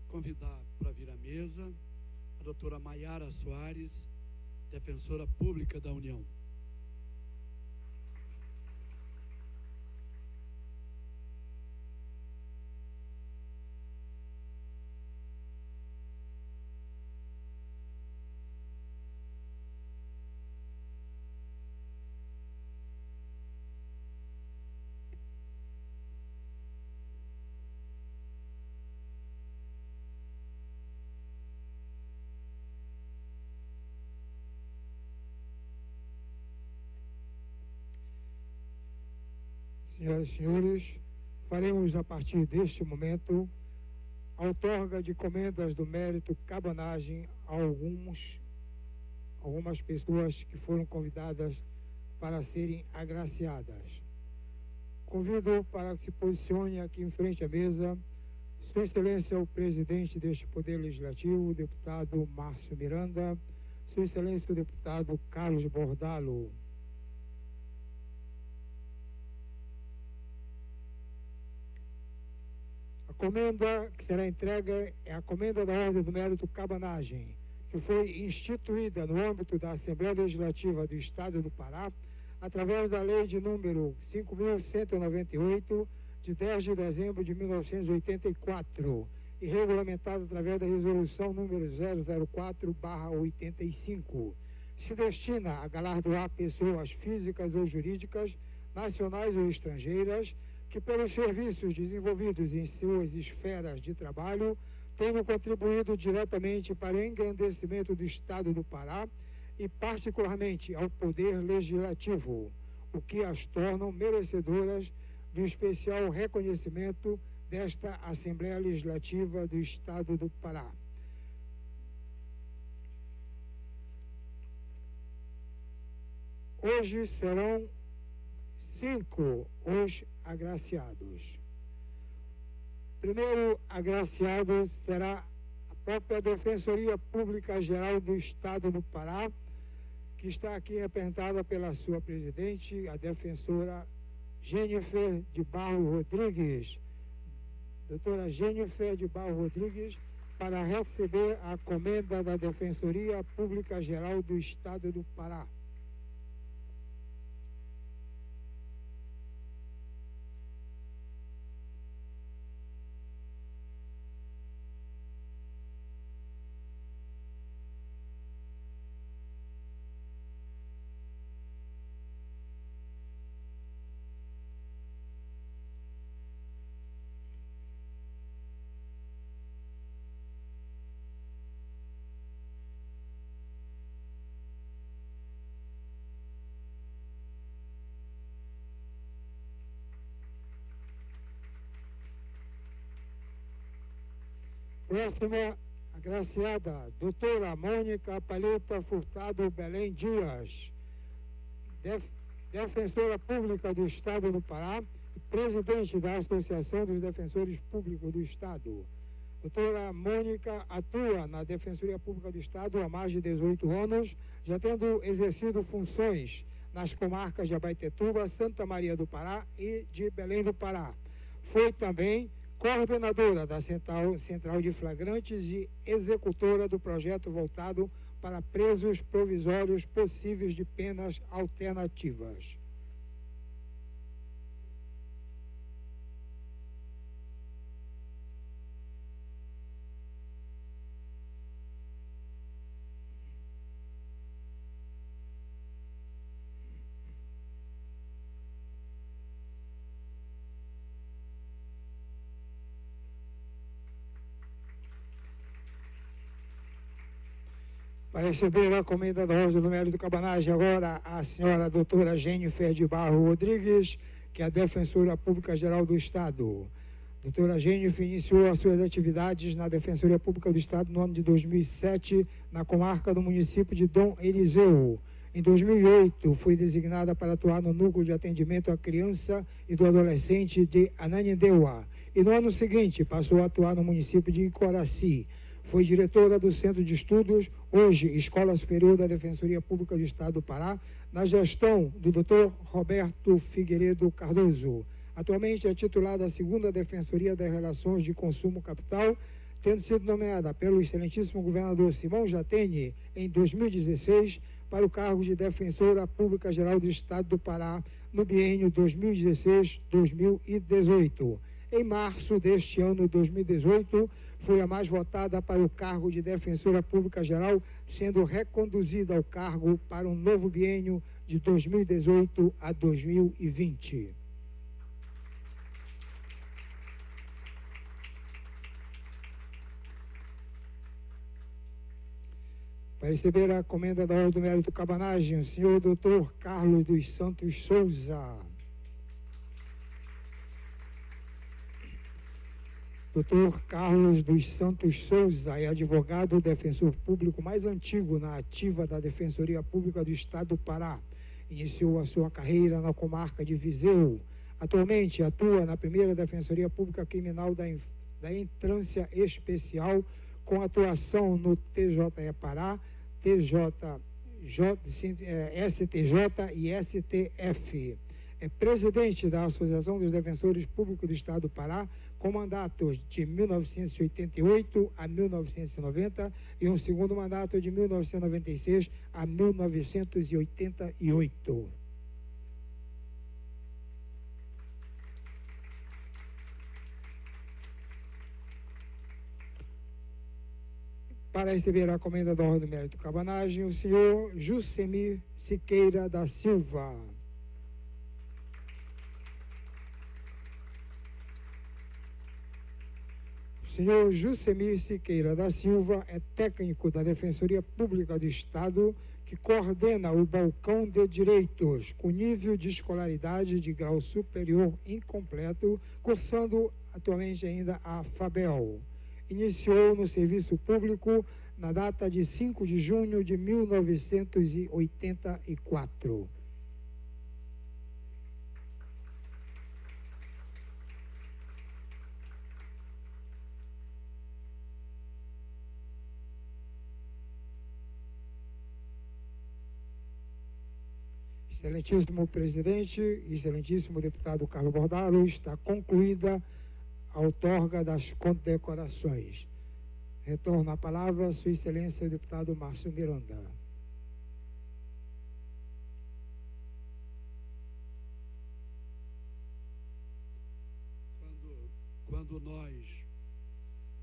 Convidar para vir à mesa a doutora Maiara Soares, defensora pública da União. Senhoras e senhores, faremos a partir deste momento a outorga de comendas do mérito cabanagem a algumas pessoas que foram convidadas para serem agraciadas. Convido para que se posicione aqui em frente à mesa Sua Excelência o presidente deste Poder Legislativo, o deputado Márcio Miranda, Sua Excelência o deputado Carlos Bordalo. A comenda que será entregue é a comenda da Ordem do Mérito Cabanagem, que foi instituída no âmbito da Assembleia Legislativa do Estado do Pará, através da Lei de número 5.198, de 10 de dezembro de 1984, e regulamentada através da Resolução número 004/85. Se destina a galardoar pessoas físicas ou jurídicas, nacionais ou estrangeiras, que pelos serviços desenvolvidos em suas esferas de trabalho tenham contribuído diretamente para o engrandecimento do Estado do Pará e particularmente ao Poder Legislativo, o que as tornam merecedoras do especial reconhecimento desta Assembleia Legislativa do Estado do Pará. Hoje serão 5 os agraciados. Primeiro agraciado será a própria Defensoria Pública Geral do Estado do Pará, que está aqui representada pela sua presidente, a defensora Jennifer de Barros Rodrigues. Doutora Jennifer de Barros Rodrigues, para receber a comenda da Defensoria Pública Geral do Estado do Pará. Próxima agraciada, doutora Mônica Palheta Furtado Belém Dias, defensora pública do Estado do Pará e presidente da Associação dos Defensores Públicos do Estado. Doutora Mônica atua na Defensoria Pública do Estado há mais de 18 anos, já tendo exercido funções nas comarcas de Abaetetuba, Santa Maria do Pará e de Belém do Pará. Foi também coordenadora da Central de Flagrantes e executora do projeto voltado para presos provisórios possíveis de penas alternativas. Para receber a comenda da Ordem do Mérito do Cabanagem, agora a senhora doutora Jennifer de Barro Rodrigues, que é a Defensora Pública Geral do Estado. Doutora Jennifer iniciou as suas atividades na Defensoria Pública do Estado no ano de 2007, na comarca do município de Dom Eliseu. Em 2008, foi designada para atuar no Núcleo de Atendimento à Criança e do Adolescente de Ananindeua. E no ano seguinte, passou a atuar no município de Icoraci. Foi diretora do Centro de Estudos, hoje Escola Superior da Defensoria Pública do Estado do Pará, na gestão do Dr. Roberto Figueiredo Cardoso. Atualmente é titulada da 2ª Defensoria das Relações de Consumo Capital, tendo sido nomeada pelo excelentíssimo governador Simão Jatene em 2016 para o cargo de Defensora Pública Geral do Estado do Pará no biênio 2016-2018. Em março deste ano, 2018, foi a mais votada para o cargo de Defensora Pública Geral, sendo reconduzida ao cargo para um novo biênio de 2018 a 2020. Para receber a comenda da Ordem do Mérito do Cabanagem, o senhor Dr. Carlos dos Santos Souza. Dr. Carlos dos Santos Souza é advogado defensor público mais antigo na ativa da Defensoria Pública do Estado do Pará. Iniciou a sua carreira na comarca de Viseu. Atualmente atua na 1ª Defensoria Pública Criminal da Entrância Especial, com atuação no TJE Pará, STJ e STF. É presidente da Associação dos Defensores Públicos do Estado do Pará, com mandatos de 1988 a 1990 e um segundo mandato de 1996 a 1988. Para receber a comenda da Ordem do Mérito do Cabanagem, o senhor Jusemir Siqueira da Silva. O senhor Jusemir Siqueira da Silva é técnico da Defensoria Pública do Estado, que coordena o Balcão de Direitos, com nível de escolaridade de grau superior incompleto, cursando atualmente ainda a FABEL. Iniciou no serviço público na data de 5 de junho de 1984. Excelentíssimo presidente, excelentíssimo deputado Carlos Bordalo, está concluída a outorga das condecorações. Retorno a palavra a Sua Excelência, o deputado Márcio Miranda. Quando nós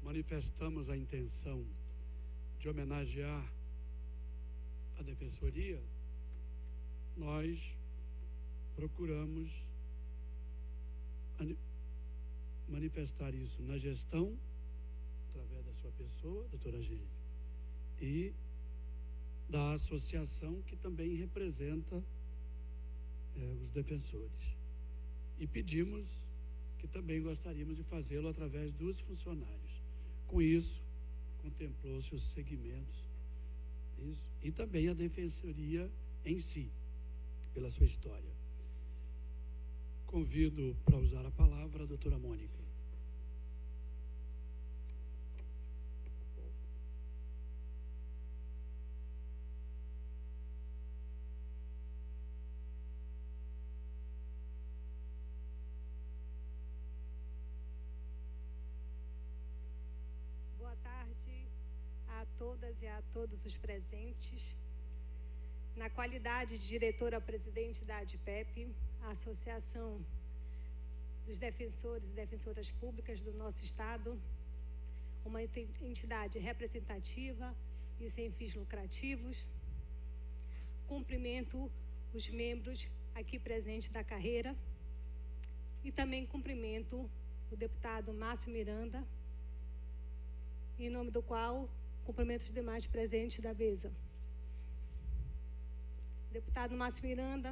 manifestamos a intenção de homenagear a Defensoria, nós procuramos manifestar isso na gestão, através da sua pessoa, doutora Jennifer, e da associação que também representa os defensores. E pedimos que também gostaríamos de fazê-lo através dos funcionários. Com isso, contemplou-se os segmentos, isso, e também a Defensoria em si, pela sua história. Convido para usar a palavra a doutora Mônica. boa tarde a todas e a todos os presentes. Na qualidade de diretora-presidente da ADPEP, a Associação dos Defensores e Defensoras Públicas do nosso Estado, uma entidade representativa e sem fins lucrativos, cumprimento os membros aqui presentes da carreira e também cumprimento o deputado Márcio Miranda, em nome do qual cumprimento os demais presentes da mesa. Deputado Márcio Miranda,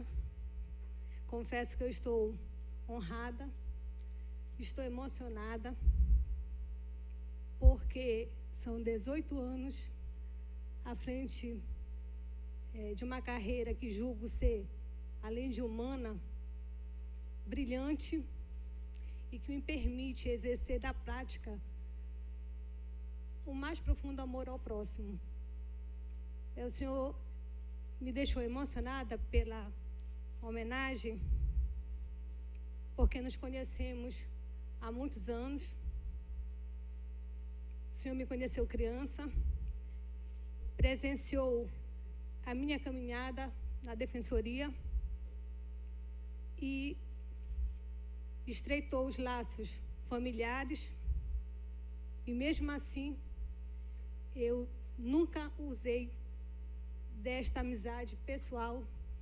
confesso que eu estou honrada, estou emocionada, porque são 18 anos à frente de uma carreira que julgo ser, além de humana, brilhante e que me permite exercer da prática o mais profundo amor ao próximo. O senhor me deixou emocionada pela homenagem, porque nos conhecemos há muitos anos. O senhor me conheceu criança, presenciou a minha caminhada na defensoria e estreitou os laços familiares, e mesmo assim eu nunca usei desta amizade pessoal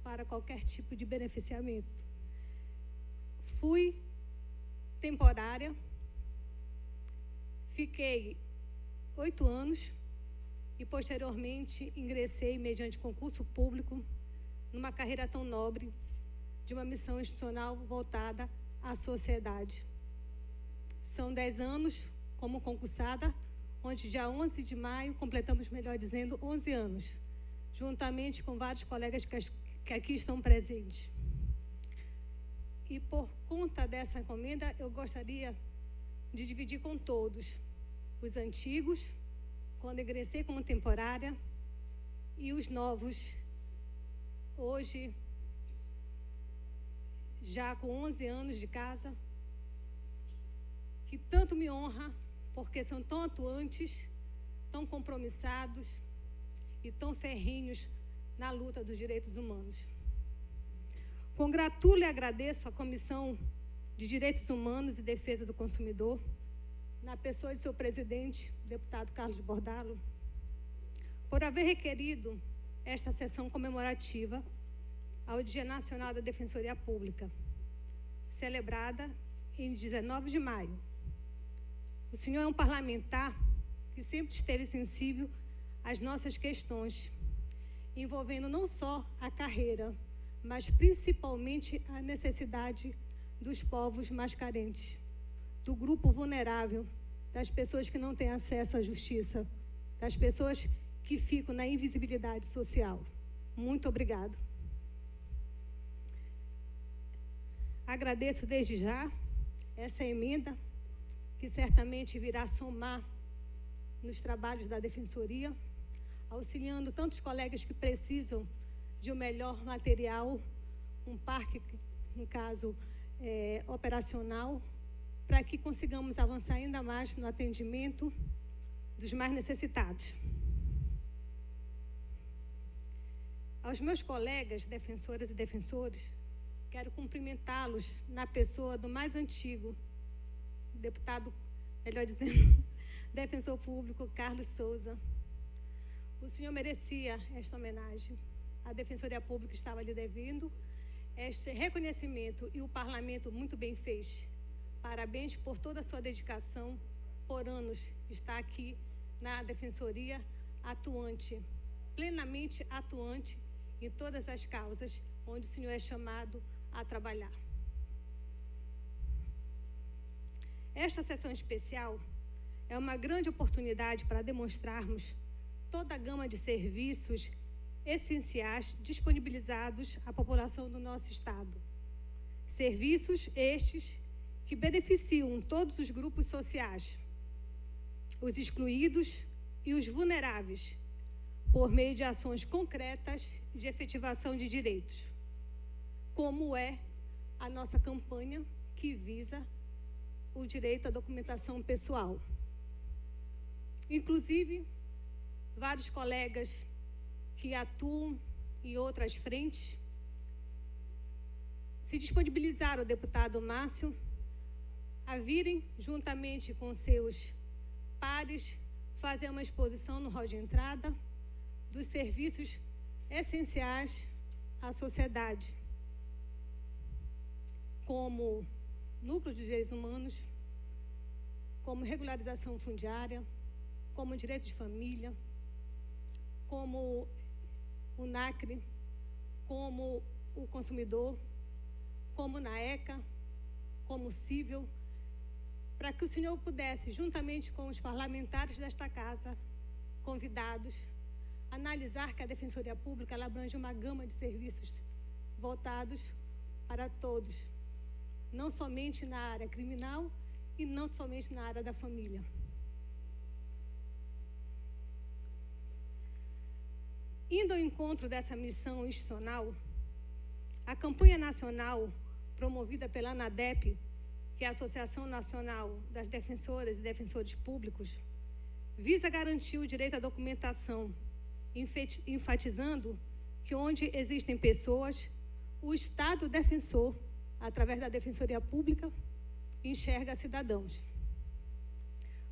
para qualquer tipo de beneficiamento. Fui temporária, fiquei 8 anos e posteriormente ingressei mediante concurso público numa carreira tão nobre de uma missão institucional voltada à sociedade. São 10 anos como concursada, onde dia 11 de maio completamos, melhor dizendo, 11 anos, juntamente com vários colegas que aqui estão presentes. E por conta dessa encomenda, eu gostaria de dividir com todos, os antigos, quando ingressei como temporária, e os novos, hoje, já com 11 anos de casa, que tanto me honra, porque são tão atuantes, tão compromissados e tão ferrenhos na luta dos direitos humanos. Congratulo e agradeço a Comissão de Direitos Humanos e Defesa do Consumidor, na pessoa de seu presidente, o deputado Carlos Bordalo, por haver requerido esta sessão comemorativa ao Dia Nacional da Defensoria Pública, celebrada em 19 de maio. O senhor é um parlamentar que sempre esteve sensível às nossas questões, envolvendo não só a carreira, mas principalmente a necessidade dos povos mais carentes, do grupo vulnerável, das pessoas que não têm acesso à justiça, das pessoas que ficam na invisibilidade social. Muito obrigado. Agradeço desde já essa emenda, que certamente virá somar nos trabalhos da Defensoria, auxiliando tantos colegas que precisam de um melhor material, um parque, no caso, operacional, para que consigamos avançar ainda mais no atendimento dos mais necessitados. Aos meus colegas, defensoras e defensores, quero cumprimentá-los na pessoa do mais antigo, deputado, melhor dizendo, defensor público, Carlos Souza. O senhor merecia esta homenagem. A Defensoria Pública estava lhe devendo este reconhecimento e o Parlamento muito bem fez. Parabéns por toda a sua dedicação, por anos estar aqui na Defensoria, atuante, plenamente atuante em todas as causas onde o senhor é chamado a trabalhar. Esta sessão especial é uma grande oportunidade para demonstrarmos toda a gama de serviços essenciais disponibilizados à população do nosso Estado. Serviços estes que beneficiam todos os grupos sociais, os excluídos e os vulneráveis, por meio de ações concretas de efetivação de direitos, como é a nossa campanha que visa o direito à documentação pessoal. Inclusive, vários colegas que atuam em outras frentes se disponibilizaram, o deputado Márcio, a virem, juntamente com seus pares, fazer uma exposição no hall de entrada dos serviços essenciais à sociedade, como núcleo de direitos humanos, como regularização fundiária, como direito de família, como o NACRE, como o consumidor, como NAECA, como cível, para que o senhor pudesse, juntamente com os parlamentares desta casa, convidados, analisar que a Defensoria Pública ela abrange uma gama de serviços voltados para todos, não somente na área criminal e não somente na área da família. Indo ao encontro dessa missão institucional, a campanha nacional promovida pela ANADEP, que é a Associação Nacional das Defensoras e Defensores Públicos, visa garantir o direito à documentação, enfatizando que onde existem pessoas, o Estado defensor, através da Defensoria Pública, enxerga cidadãos.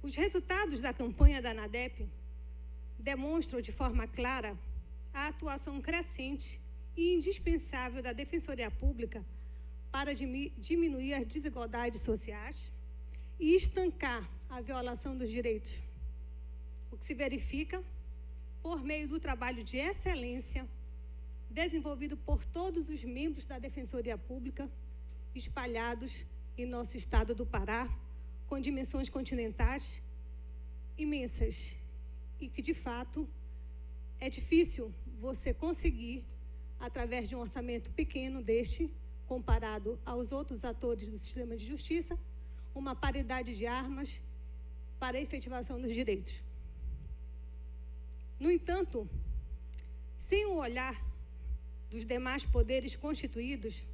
Os resultados da campanha da ANADEP demonstram de forma clara a atuação crescente e indispensável da Defensoria Pública para diminuir as desigualdades sociais e estancar a violação dos direitos, o que se verifica por meio do trabalho de excelência desenvolvido por todos os membros da Defensoria Pública espalhados em nosso estado do Pará, com dimensões continentais imensas e que, de fato, é difícil você conseguir, através de um orçamento pequeno deste, comparado aos outros atores do sistema de justiça, uma paridade de armas para a efetivação dos direitos. No entanto, sem o olhar dos demais poderes constituídos,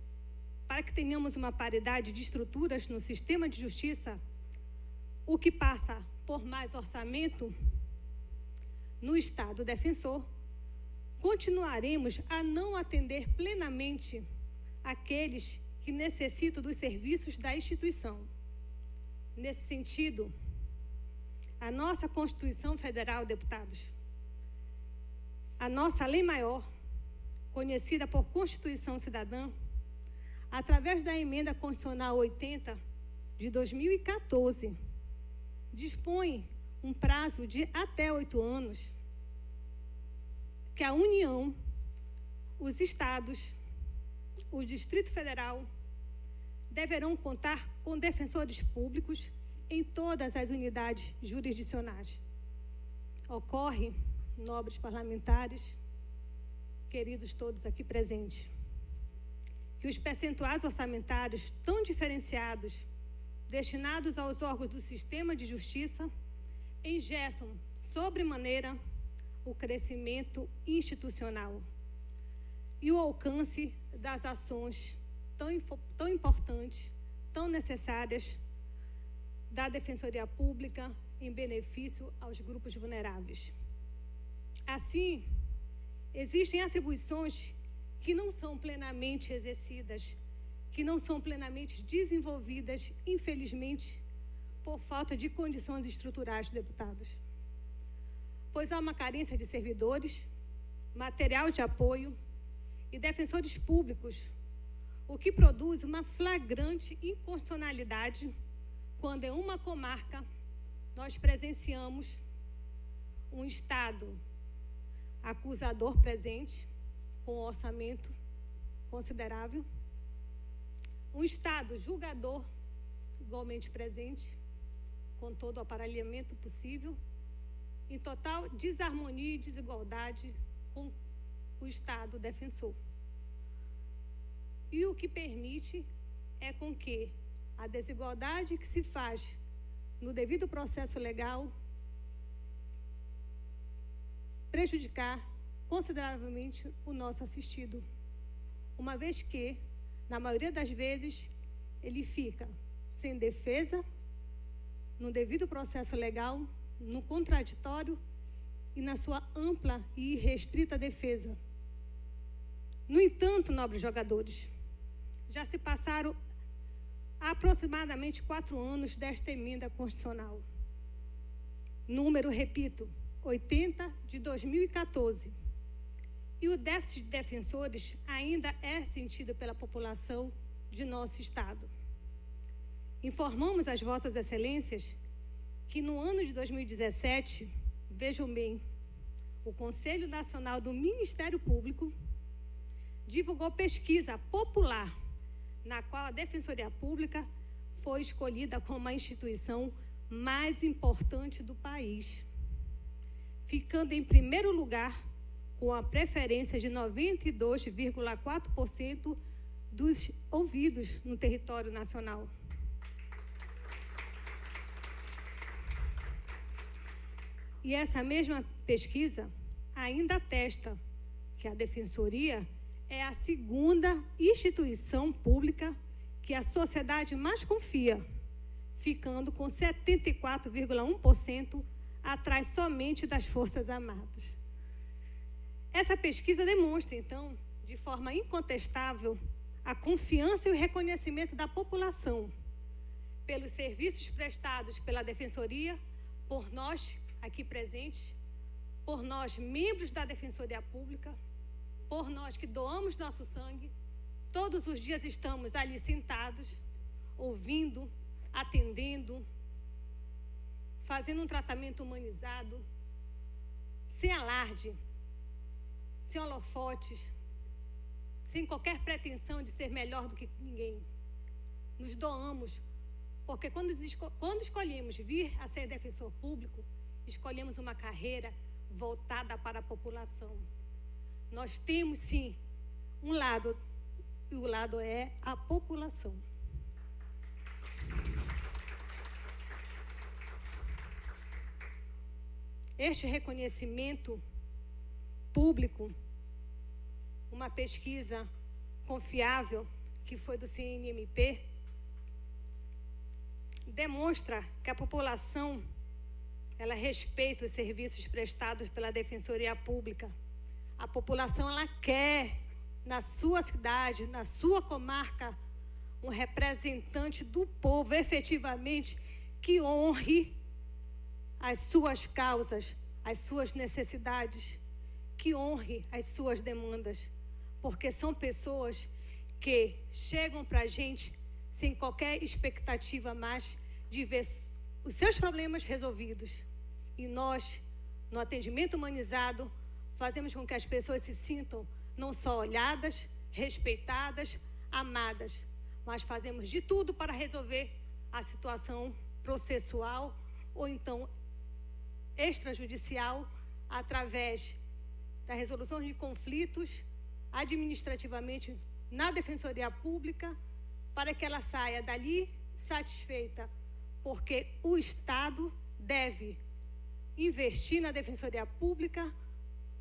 para que tenhamos uma paridade de estruturas no sistema de justiça, o que passa por mais orçamento no Estado defensor, continuaremos a não atender plenamente aqueles que necessitam dos serviços da instituição. Nesse sentido, a nossa Constituição Federal, deputados, a nossa lei maior, conhecida por Constituição Cidadã, através da Emenda Constitucional 80 de 2014, dispõe um prazo de até 8 anos que a União, os estados, o Distrito Federal deverão contar com defensores públicos em todas as unidades jurisdicionais. Ocorre, nobres parlamentares, queridos todos aqui presentes, que os percentuais orçamentários tão diferenciados destinados aos órgãos do sistema de justiça engessam sobremaneira o crescimento institucional e o alcance das ações tão importantes, tão necessárias da Defensoria Pública em benefício aos grupos vulneráveis. Assim, existem atribuições que não são plenamente exercidas, que não são plenamente desenvolvidas, infelizmente, por falta de condições estruturais, deputados. Pois há uma carência de servidores, material de apoio e defensores públicos, o que produz uma flagrante inconstitucionalidade quando em uma comarca nós presenciamos um Estado acusador presente, com um orçamento considerável, um Estado julgador igualmente presente, com todo o aparelhamento possível, em total desarmonia e desigualdade com o Estado defensor. E o que permite é com que a desigualdade que se faz no devido processo legal prejudicar consideravelmente o nosso assistido, uma vez que, na maioria das vezes, ele fica sem defesa no devido processo legal no contraditório e na sua ampla e irrestrita defesa. No entanto, nobres jogadores, já se passaram aproximadamente 4 anos desta emenda constitucional. Número, repito, 80 de 2014. E o déficit de defensores ainda é sentido pela população de nosso Estado. Informamos às vossas excelências que no ano de 2017, vejam bem, o Conselho Nacional do Ministério Público divulgou pesquisa popular, na qual a Defensoria Pública foi escolhida como a instituição mais importante do país, ficando em primeiro lugar com a preferência de 92,4% dos ouvidos no território nacional. E essa mesma pesquisa ainda atesta que a Defensoria é a segunda instituição pública que a sociedade mais confia, ficando com 74,1% atrás somente das Forças Armadas. Essa pesquisa demonstra, então, de forma incontestável, a confiança e o reconhecimento da população pelos serviços prestados pela Defensoria, por nós aqui presentes, por nós, membros da Defensoria Pública, por nós que doamos nosso sangue, todos os dias estamos ali sentados, ouvindo, atendendo, fazendo um tratamento humanizado, sem alarde, sem holofotes, sem qualquer pretensão de ser melhor do que ninguém. Nos doamos, porque quando escolhemos vir a ser defensor público, escolhemos uma carreira voltada para a população. Nós temos, sim, um lado, e o lado é a população. Este reconhecimento público, uma pesquisa confiável, que foi do CNMP, demonstra que a população, ela respeita os serviços prestados pela Defensoria Pública. A população, ela quer, na sua cidade, na sua comarca, um representante do povo, efetivamente, que honre as suas causas, as suas necessidades, que honre as suas demandas, porque são pessoas que chegam para a gente sem qualquer expectativa mais de ver os seus problemas resolvidos. E nós, no atendimento humanizado, fazemos com que as pessoas se sintam não só olhadas, respeitadas, amadas, mas fazemos de tudo para resolver a situação processual ou então extrajudicial através da resolução de conflitos administrativamente na Defensoria Pública, para que ela saia dali satisfeita, porque o Estado deve investir na Defensoria Pública,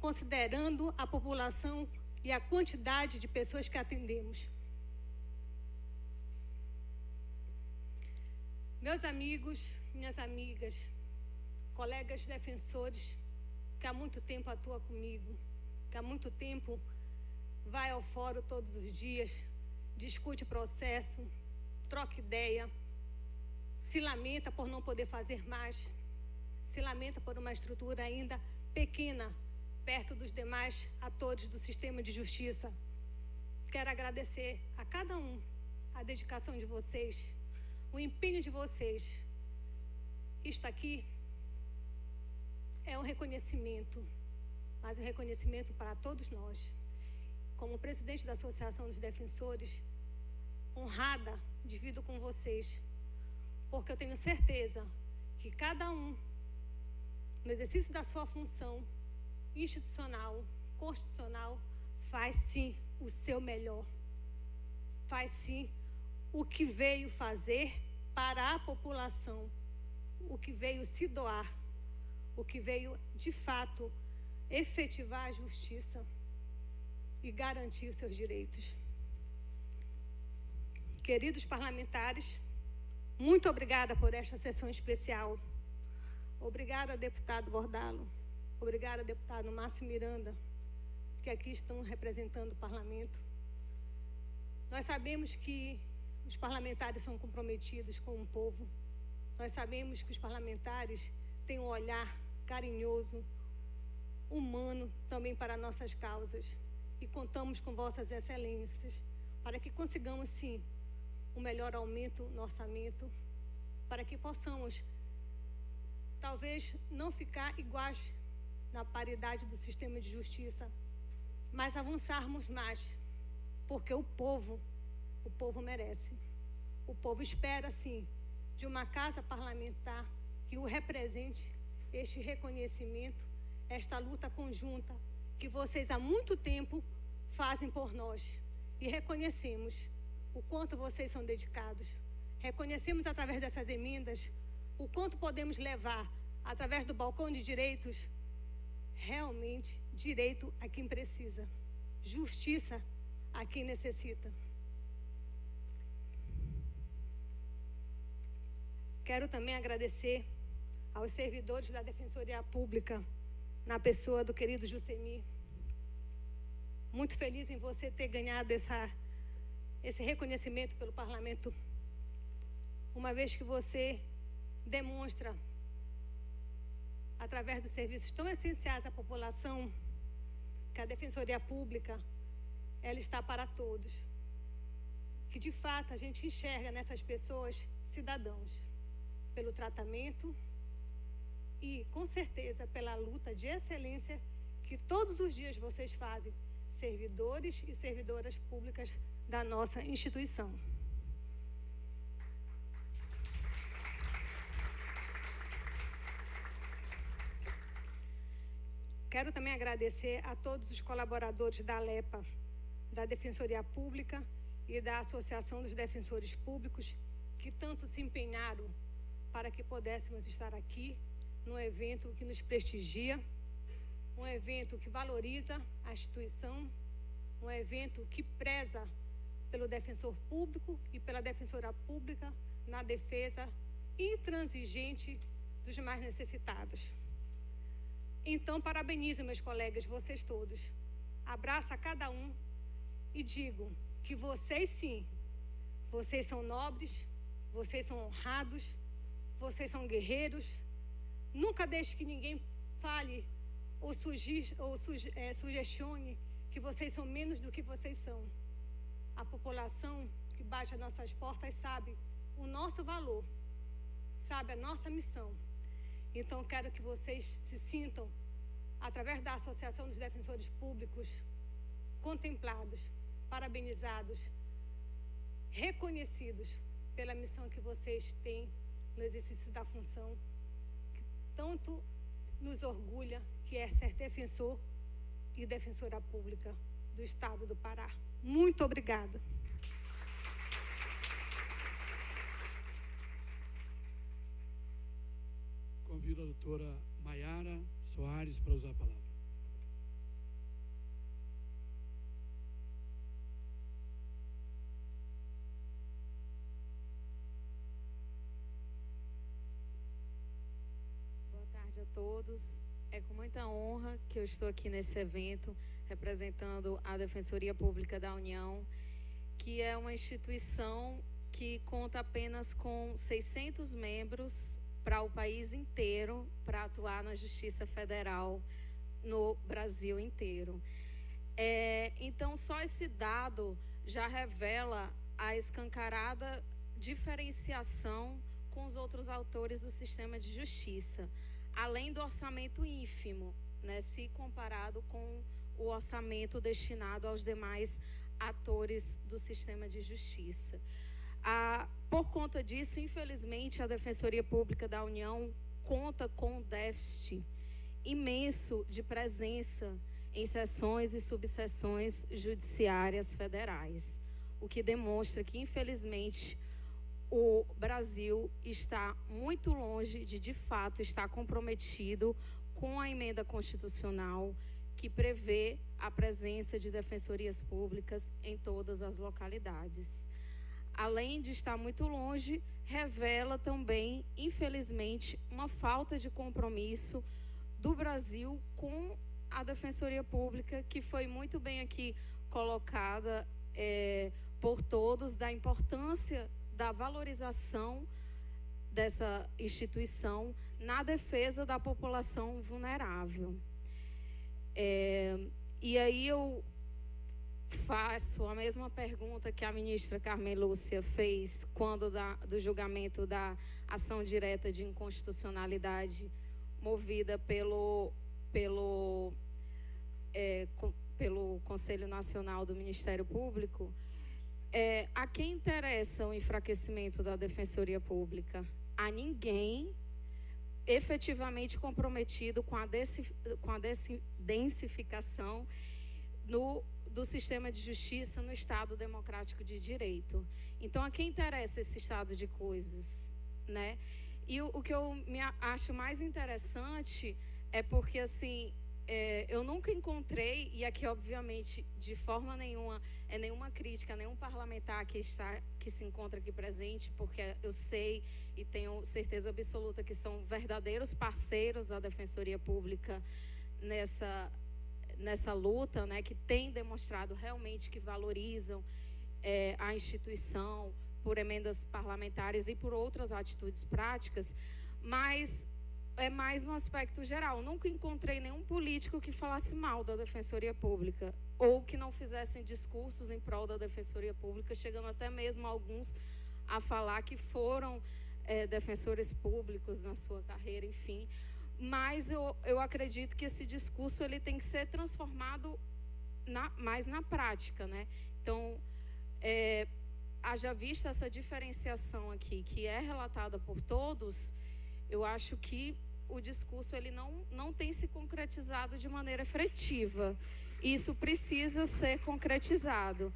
considerando a população e a quantidade de pessoas que atendemos. Meus amigos, minhas amigas, colegas defensores, que há muito tempo atuam comigo, que há muito tempo vai ao fórum todos os dias, discute o processo, troca ideia, se lamenta por não poder fazer mais, se lamenta por uma estrutura ainda pequena, perto dos demais atores do sistema de justiça. Quero agradecer a cada um a dedicação de vocês, o empenho de vocês. Isto aqui é um reconhecimento, mas um reconhecimento para todos nós. Como presidente da Associação dos Defensores, honrada, divido com vocês, porque eu tenho certeza que cada um, no exercício da sua função institucional, constitucional, faz sim o seu melhor. Faz sim o que veio fazer para a população, o que veio se doar, o que veio, de fato, efetivar a justiça e garantir os seus direitos. Queridos parlamentares, muito obrigada por esta sessão especial. Obrigada, deputado Bordalo. Obrigada, deputado Márcio Miranda, que aqui estão representando o parlamento. Nós sabemos que os parlamentares são comprometidos com o povo. Nós sabemos que os parlamentares têm um olhar carinhoso, humano também para nossas causas. E contamos com vossas excelências para que consigamos, sim, um melhor aumento no orçamento, para que possamos, talvez, não ficar iguais na paridade do sistema de justiça, mas avançarmos mais, porque o povo merece. O povo espera, sim, de uma casa parlamentar que o represente, este reconhecimento, esta luta conjunta que vocês há muito tempo fazem por nós. E reconhecemos o quanto vocês são dedicados. Reconhecemos através dessas emendas o quanto podemos levar através do balcão de direitos, realmente direito a quem precisa, justiça a quem necessita. Quero também agradecer aos servidores da Defensoria Pública, na pessoa do querido Jusemir. Muito feliz em você ter ganhado esse reconhecimento pelo parlamento, uma vez que você demonstra, através dos serviços tão essenciais à população, que a Defensoria Pública, ela está para todos. Que, de fato, a gente enxerga nessas pessoas cidadãos, pelo tratamento e, com certeza, pela luta de excelência que todos os dias vocês fazem, servidores e servidoras públicas da nossa instituição. Quero também agradecer a todos os colaboradores da ALEPA, da Defensoria Pública e da Associação dos Defensores Públicos, que tanto se empenharam para que pudéssemos estar aqui, num evento que nos prestigia, um evento que valoriza a instituição, um evento que preza pelo defensor público e pela defensora pública na defesa intransigente dos mais necessitados. Então, parabenizo, meus colegas, vocês todos. Abraço a cada um e digo que vocês, sim, vocês são nobres, vocês são honrados, vocês são guerreiros. Nunca deixe que ninguém fale ou sugestione que vocês são menos do que vocês são. A população que bate às nossas portas sabe o nosso valor, sabe a nossa missão. Então, quero que vocês se sintam, através da Associação dos Defensores Públicos, contemplados, parabenizados, reconhecidos pela missão que vocês têm no exercício da função, que tanto nos orgulha, que é ser defensor e defensora pública do Estado do Pará. Muito obrigada. Convido a doutora Maiara Soares para usar a palavra. Boa tarde a todos. É com muita honra que eu estou aqui nesse evento, representando a Defensoria Pública da União, que é uma instituição que conta apenas com 600 membros para o país inteiro, para atuar na Justiça Federal no Brasil inteiro. Então, só esse dado já revela a escancarada diferenciação com os outros autores do sistema de justiça, além do orçamento ínfimo, né, se comparado com o orçamento destinado aos demais atores do sistema de justiça. Por conta disso, infelizmente, a Defensoria Pública da União conta com um déficit imenso de presença em sessões e subseções judiciárias federais, o que demonstra que, infelizmente, o Brasil está muito longe de fato, estar comprometido com a emenda constitucional que prevê a presença de defensorias públicas em todas as localidades. além de estar muito longe, revela também, infelizmente, uma falta de compromisso do Brasil com a Defensoria Pública, que foi muito bem aqui colocada por todos, da importância da valorização dessa instituição na defesa da população vulnerável. E aí eu faço a mesma pergunta que a ministra Carmen Lúcia fez quando do julgamento da ação direta de inconstitucionalidade movida pelo Conselho Nacional do Ministério Público. A quem interessa o enfraquecimento da Defensoria Pública? A ninguém efetivamente comprometido com a densificação do sistema de justiça no Estado democrático de direito. Então, a quem interessa esse estado de coisas, né? E o que eu acho mais interessante é porque, assim, eu nunca encontrei, e aqui, obviamente, de forma nenhuma, nenhuma crítica, nenhum parlamentar que se encontra aqui presente, porque eu sei e tenho certeza absoluta que são verdadeiros parceiros da Defensoria Pública nessa luta, né, que têm demonstrado realmente que valorizam a instituição por emendas parlamentares e por outras atitudes práticas, mas é mais no aspecto geral. Nunca encontrei nenhum político que falasse mal da Defensoria Pública ou que não fizessem discursos em prol da Defensoria Pública, chegando até mesmo alguns a falar que foram defensores públicos na sua carreira, enfim. Mas eu acredito que esse discurso ele tem que ser transformado mais na prática, né? Então, haja vista essa diferenciação aqui, que é relatada por todos, eu acho que o discurso ele não tem se concretizado de maneira efetiva. Isso precisa ser concretizado,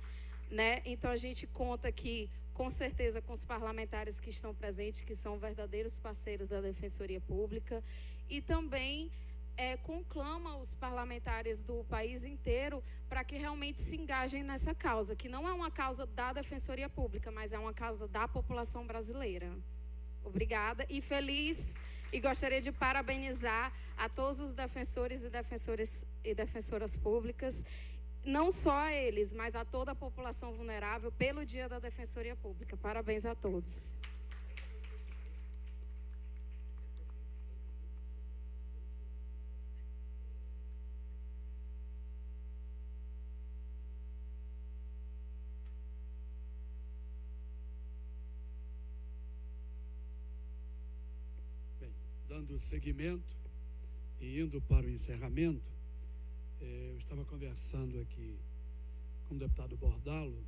né? Então, a gente conta aqui, com certeza, com os parlamentares que estão presentes, que são verdadeiros parceiros da Defensoria Pública, e também conclama os parlamentares do país inteiro para que realmente se engajem nessa causa, que não é uma causa da Defensoria Pública, mas é uma causa da população brasileira. Obrigada e feliz, e gostaria de parabenizar a todos os defensores e defensoras públicas, não só a eles, mas a toda a população vulnerável, pelo Dia da Defensoria Pública. Parabéns a todos. Dando seguimento e indo para o encerramento, eu estava conversando aqui com o deputado Bordalo,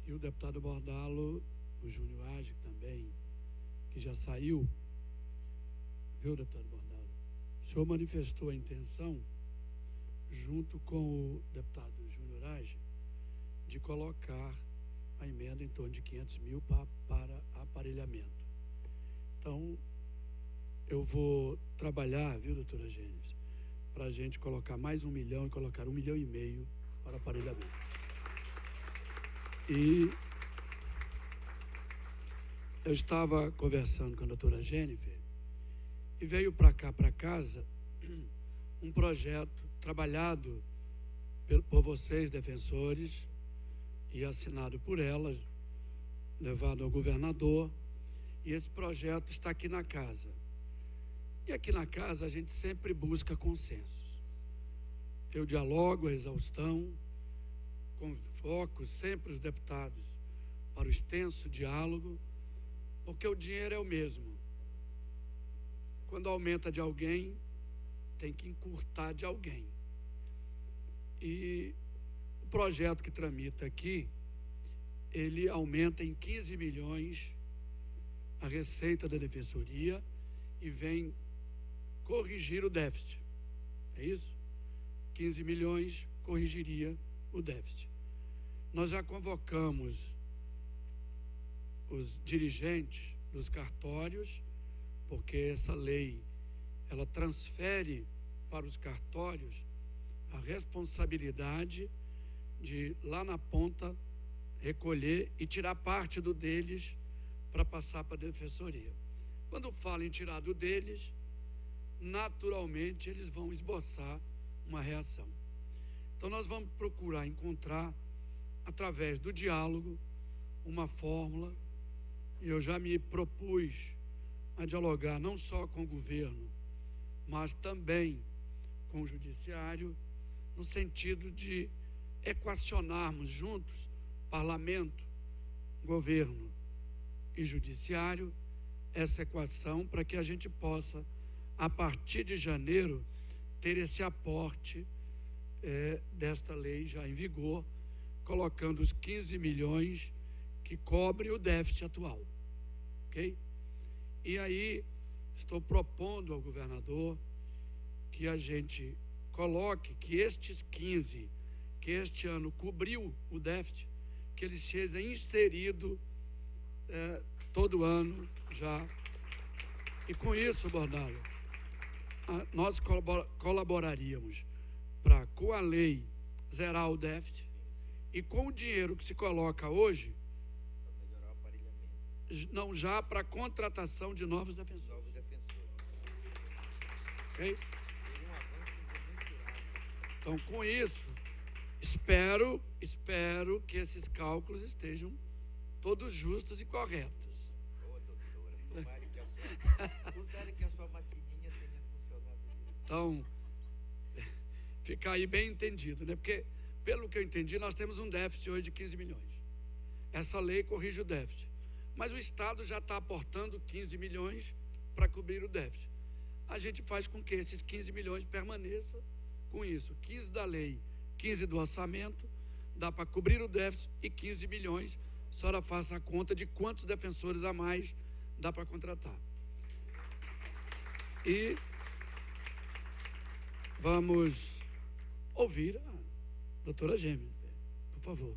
e o deputado Bordalo, o Júnior Age também, que já saiu, viu, deputado Bordalo? O senhor manifestou a intenção, junto com o deputado Júnior Age, de colocar a emenda em torno de 500 mil para aparelhamento. Então, eu vou trabalhar, viu, doutora Gênesis, para a gente colocar mais 1 milhão e colocar 1,5 milhão para aparelhamento. E eu estava conversando com a doutora Jennifer e veio para cá, para casa, um projeto trabalhado por vocês, defensores, e assinado por elas, levado ao governador, e esse projeto está aqui na casa. E aqui na casa a gente sempre busca consensos. Eu dialogo a exaustão, convoco sempre os deputados para o extenso diálogo, porque o dinheiro é o mesmo. Quando aumenta de alguém, tem que encurtar de alguém. E o projeto que tramita aqui, ele aumenta em 15 milhões a receita da Defensoria e vem corrigir o déficit. É isso? 15 milhões corrigiria o déficit. Nós já convocamos os dirigentes dos cartórios, porque essa lei, ela transfere para os cartórios a responsabilidade de, lá na ponta, recolher e tirar parte do deles para passar para a defensoria. Quando falo em tirar do deles, naturalmente eles vão esboçar uma reação. Então nós vamos procurar encontrar, através do diálogo, uma fórmula, e eu já me propus a dialogar não só com o governo, mas também com o judiciário, no sentido de equacionarmos juntos, parlamento, governo e judiciário, essa equação para que a gente possa, a partir de janeiro, ter esse aporte desta lei já em vigor, colocando os 15 milhões que cobre o déficit atual. Ok? E aí, estou propondo ao governador que a gente coloque que estes 15, que este ano cobriu o déficit, que ele seja inserido todo ano já. E com isso, Bordalo, nós colaboraríamos para, com a lei, zerar o déficit, e com o dinheiro que se coloca hoje, melhorar o aparelhamento. não já para a contratação de novos defensores. Novos defensores. Ok? Seria um avanço incomensurável. Então, com isso, espero que esses cálculos estejam todos justos e corretos. Ô, doutora, tomara que a sua maquininha tenha funcionado bem. Então, fica aí bem entendido, né? Porque, pelo que eu entendi, nós temos um déficit hoje de 15 milhões. Essa lei corrige o déficit. Mas o Estado já está aportando 15 milhões para cobrir o déficit. A gente faz com que esses 15 milhões permaneçam com isso. 15 da lei, 15 do orçamento, dá para cobrir o déficit, e 15 milhões, a senhora faça a conta de quantos defensores a mais dá para contratar. E vamos ouvir a doutora Gêmea, por favor.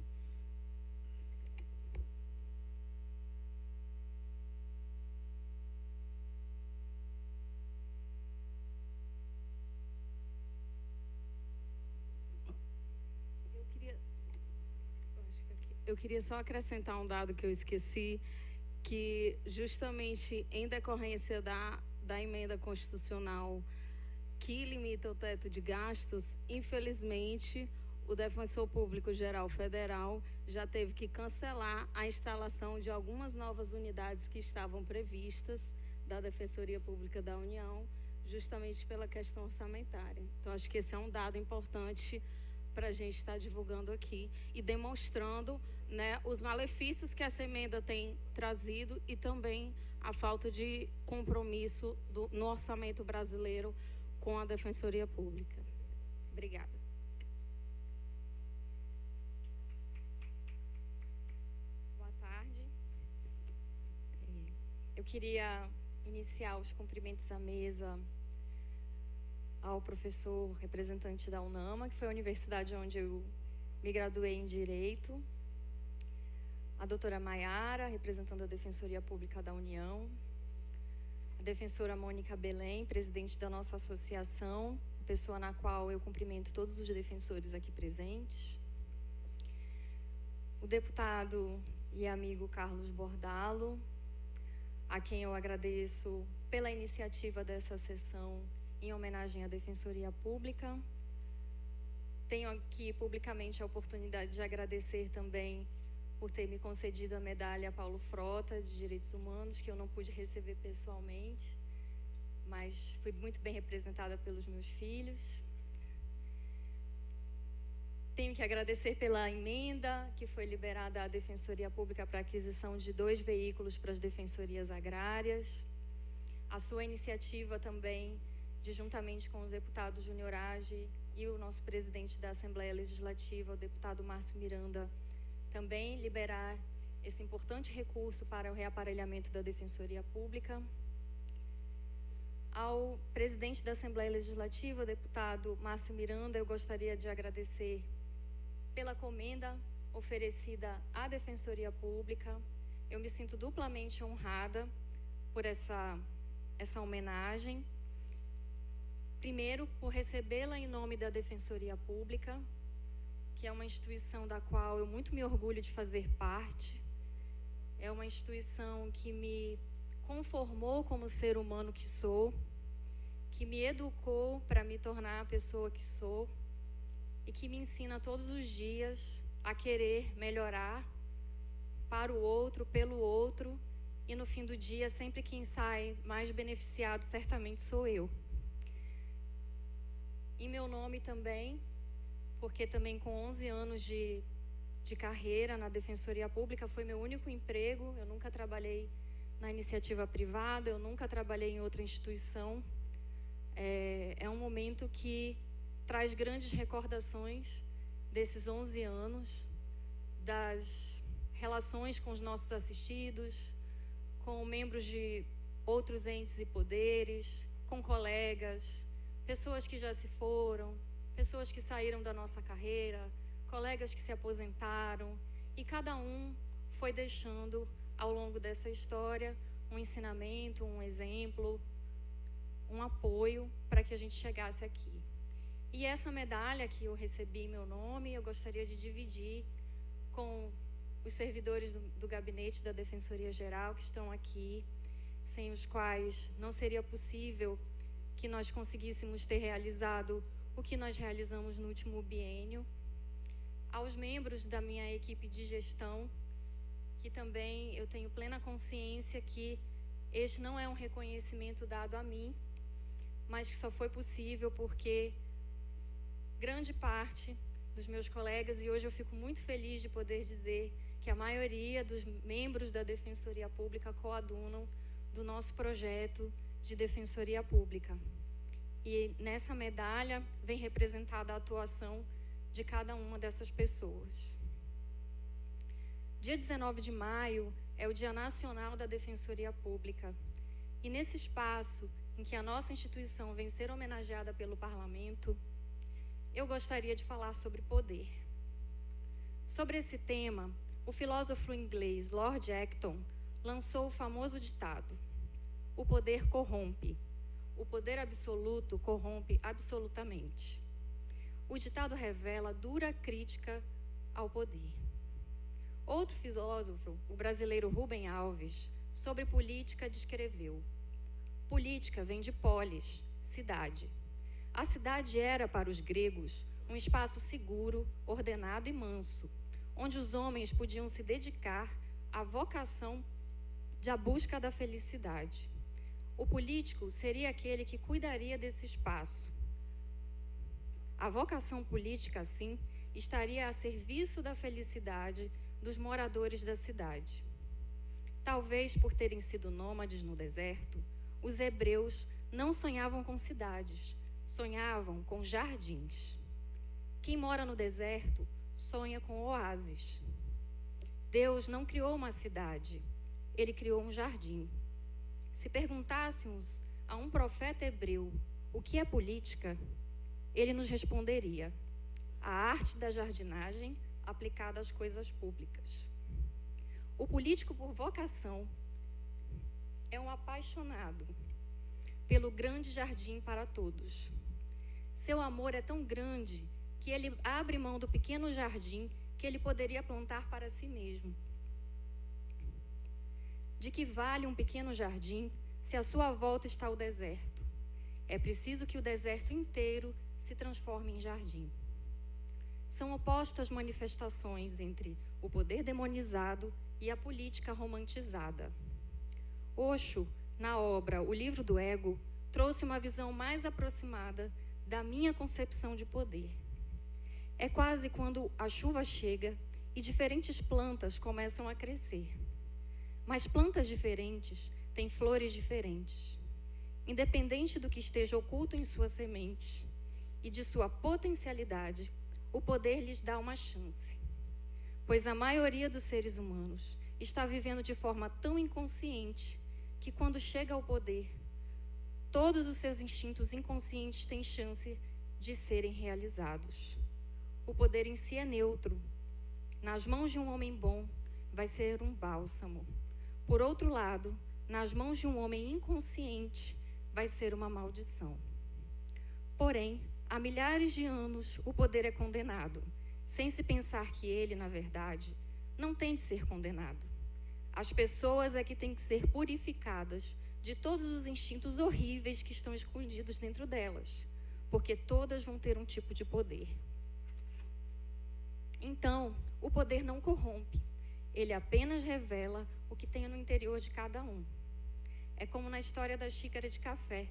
Eu queria só acrescentar um dado que eu esqueci, que justamente em decorrência da emenda constitucional que limita o teto de gastos, infelizmente, o Defensor Público Geral Federal já teve que cancelar a instalação de algumas novas unidades que estavam previstas da Defensoria Pública da União, justamente pela questão orçamentária. Então, acho que esse é um dado importante para a gente estar divulgando aqui e demonstrando, né, os malefícios que essa emenda tem trazido e também a falta de compromisso no orçamento brasileiro com a Defensoria Pública. Obrigada. Boa tarde. Eu queria iniciar os cumprimentos à mesa ao professor representante da UNAMA, que foi a universidade onde eu me graduei em Direito, a doutora Maiara, representando a Defensoria Pública da União, a defensora Mônica Belém, presidente da nossa associação, pessoa na qual eu cumprimento todos os defensores aqui presentes, o deputado e amigo Carlos Bordalo, a quem eu agradeço pela iniciativa dessa sessão em homenagem à Defensoria Pública. Tenho aqui publicamente a oportunidade de agradecer também por ter me concedido a medalha Paulo Frota de Direitos Humanos, que eu não pude receber pessoalmente, mas fui muito bem representada pelos meus filhos. Tenho que agradecer pela emenda que foi liberada à Defensoria Pública para a aquisição de 2 veículos para as defensorias agrárias. A sua iniciativa também de, juntamente com o deputado Júnior Age e o nosso presidente da Assembleia Legislativa, o deputado Márcio Miranda, também liberar esse importante recurso para o reaparelhamento da Defensoria Pública. Ao presidente da Assembleia Legislativa, o deputado Márcio Miranda, eu gostaria de agradecer pela comenda oferecida à Defensoria Pública. Eu me sinto duplamente honrada por essa homenagem. Primeiro, por recebê-la em nome da Defensoria Pública, que é uma instituição da qual eu muito me orgulho de fazer parte. É uma instituição que me conformou como ser humano que sou, que me educou para me tornar a pessoa que sou e que me ensina todos os dias a querer melhorar para o outro, pelo outro, e no fim do dia, sempre quem sai mais beneficiado certamente sou eu. Em meu nome também, porque também com 11 anos de carreira na Defensoria Pública, foi meu único emprego, eu nunca trabalhei na iniciativa privada, eu nunca trabalhei em outra instituição. É um momento que traz grandes recordações desses 11 anos, das relações com os nossos assistidos, com membros de outros entes e poderes, com colegas, pessoas que já se foram, pessoas que saíram da nossa carreira, colegas que se aposentaram, e cada um foi deixando, ao longo dessa história, um ensinamento, um exemplo, um apoio para que a gente chegasse aqui. E essa medalha que eu recebi em meu nome, eu gostaria de dividir com os servidores do gabinete da Defensoria Geral que estão aqui, sem os quais não seria possível que nós conseguíssemos ter realizado o que nós realizamos no último biênio. Aos membros da minha equipe de gestão, que também eu tenho plena consciência que este não é um reconhecimento dado a mim, mas que só foi possível porque grande parte dos meus colegas, e hoje eu fico muito feliz de poder dizer que a maioria dos membros da Defensoria Pública coadunam do nosso projeto de Defensoria Pública. E nessa medalha vem representada a atuação de cada uma dessas pessoas. Dia 19 de maio é o Dia Nacional da Defensoria Pública. E nesse espaço em que a nossa instituição vem ser homenageada pelo Parlamento, eu gostaria de falar sobre poder. Sobre esse tema, o filósofo inglês Lord Acton lançou o famoso ditado: o poder corrompe, o poder absoluto corrompe absolutamente. O ditado revela dura crítica ao poder. Outro filósofo, o brasileiro Rubem Alves, sobre política descreveu: política vem de polis, cidade. A cidade era, para os gregos, um espaço seguro, ordenado e manso, onde os homens podiam se dedicar à vocação da busca da felicidade. O político seria aquele que cuidaria desse espaço. A vocação política, assim, estaria a serviço da felicidade dos moradores da cidade. Talvez por terem sido nômades no deserto, os hebreus não sonhavam com cidades, sonhavam com jardins. Quem mora no deserto sonha com oásis. Deus não criou uma cidade, ele criou um jardim. Se perguntássemos a um profeta hebreu o que é política, ele nos responderia: a arte da jardinagem aplicada às coisas públicas. O político, por vocação, é um apaixonado pelo grande jardim para todos. Seu amor é tão grande que ele abre mão do pequeno jardim que ele poderia plantar para si mesmo. De que vale um pequeno jardim se à sua volta está o deserto? É preciso que o deserto inteiro se transforme em jardim. São opostas manifestações entre o poder demonizado e a política romantizada. Osho, na obra O Livro do Ego, trouxe uma visão mais aproximada da minha concepção de poder. É quase quando a chuva chega e diferentes plantas começam a crescer. Mas plantas diferentes têm flores diferentes. Independente do que esteja oculto em sua semente e de sua potencialidade, o poder lhes dá uma chance. Pois a maioria dos seres humanos está vivendo de forma tão inconsciente que, quando chega ao poder, todos os seus instintos inconscientes têm chance de serem realizados. O poder em si é neutro. Nas mãos de um homem bom, vai ser um bálsamo. Por outro lado, nas mãos de um homem inconsciente, vai ser uma maldição. Porém, há milhares de anos, o poder é condenado. sem se pensar que ele, na verdade, não tem de ser condenado. As pessoas é que têm que ser purificadas de todos os instintos horríveis que estão escondidos dentro delas, porque todas vão ter um tipo de poder. Então, o poder não corrompe, ele apenas revela o que tem no interior de cada um. É como na história da xícara de café.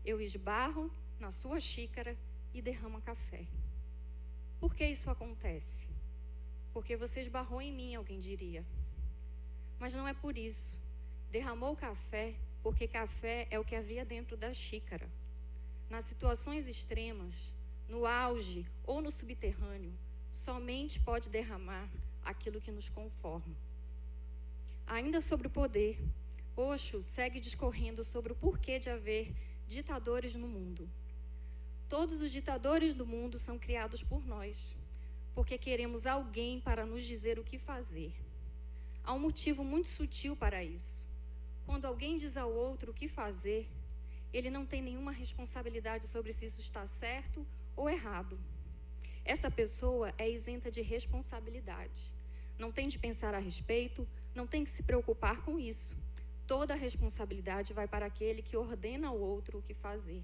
Eu esbarro na sua xícara e derramo café. Por que isso acontece? Porque você esbarrou em mim, alguém diria. Mas não é por isso. Derramou café porque café é o que havia dentro da xícara. Nas situações extremas, no auge ou no subterrâneo, somente pode derramar aquilo que nos conforma. Ainda sobre o poder, Osho segue discorrendo sobre o porquê de haver ditadores no mundo. Todos os ditadores do mundo são criados por nós, porque queremos alguém para nos dizer o que fazer. Há um motivo muito sutil para isso. Quando alguém diz ao outro o que fazer, ele não tem nenhuma responsabilidade sobre se isso está certo ou errado. Essa pessoa é isenta de responsabilidade. Não tem de pensar a respeito, não tem que se preocupar com isso. Toda a responsabilidade vai para aquele que ordena ao outro o que fazer.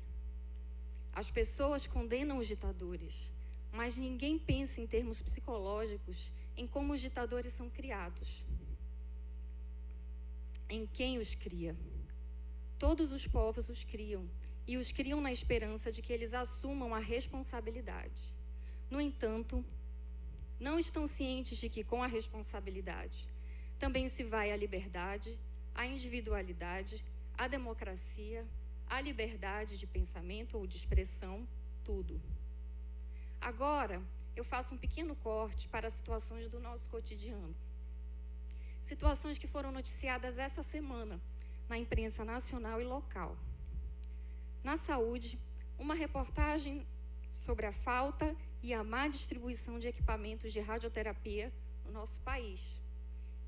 As pessoas condenam os ditadores, mas ninguém pensa em termos psicológicos em como os ditadores são criados. Em quem os cria? Todos os povos os criam, e os criam na esperança de que eles assumam a responsabilidade. No entanto, não estão cientes de que com a responsabilidade também se vai a liberdade, a individualidade, a democracia, a liberdade de pensamento ou de expressão, tudo. Agora, eu faço um pequeno corte para situações do nosso cotidiano. Situações que foram noticiadas essa semana na imprensa nacional e local. Na saúde, uma reportagem sobre a falta e a má distribuição de equipamentos de radioterapia no nosso país,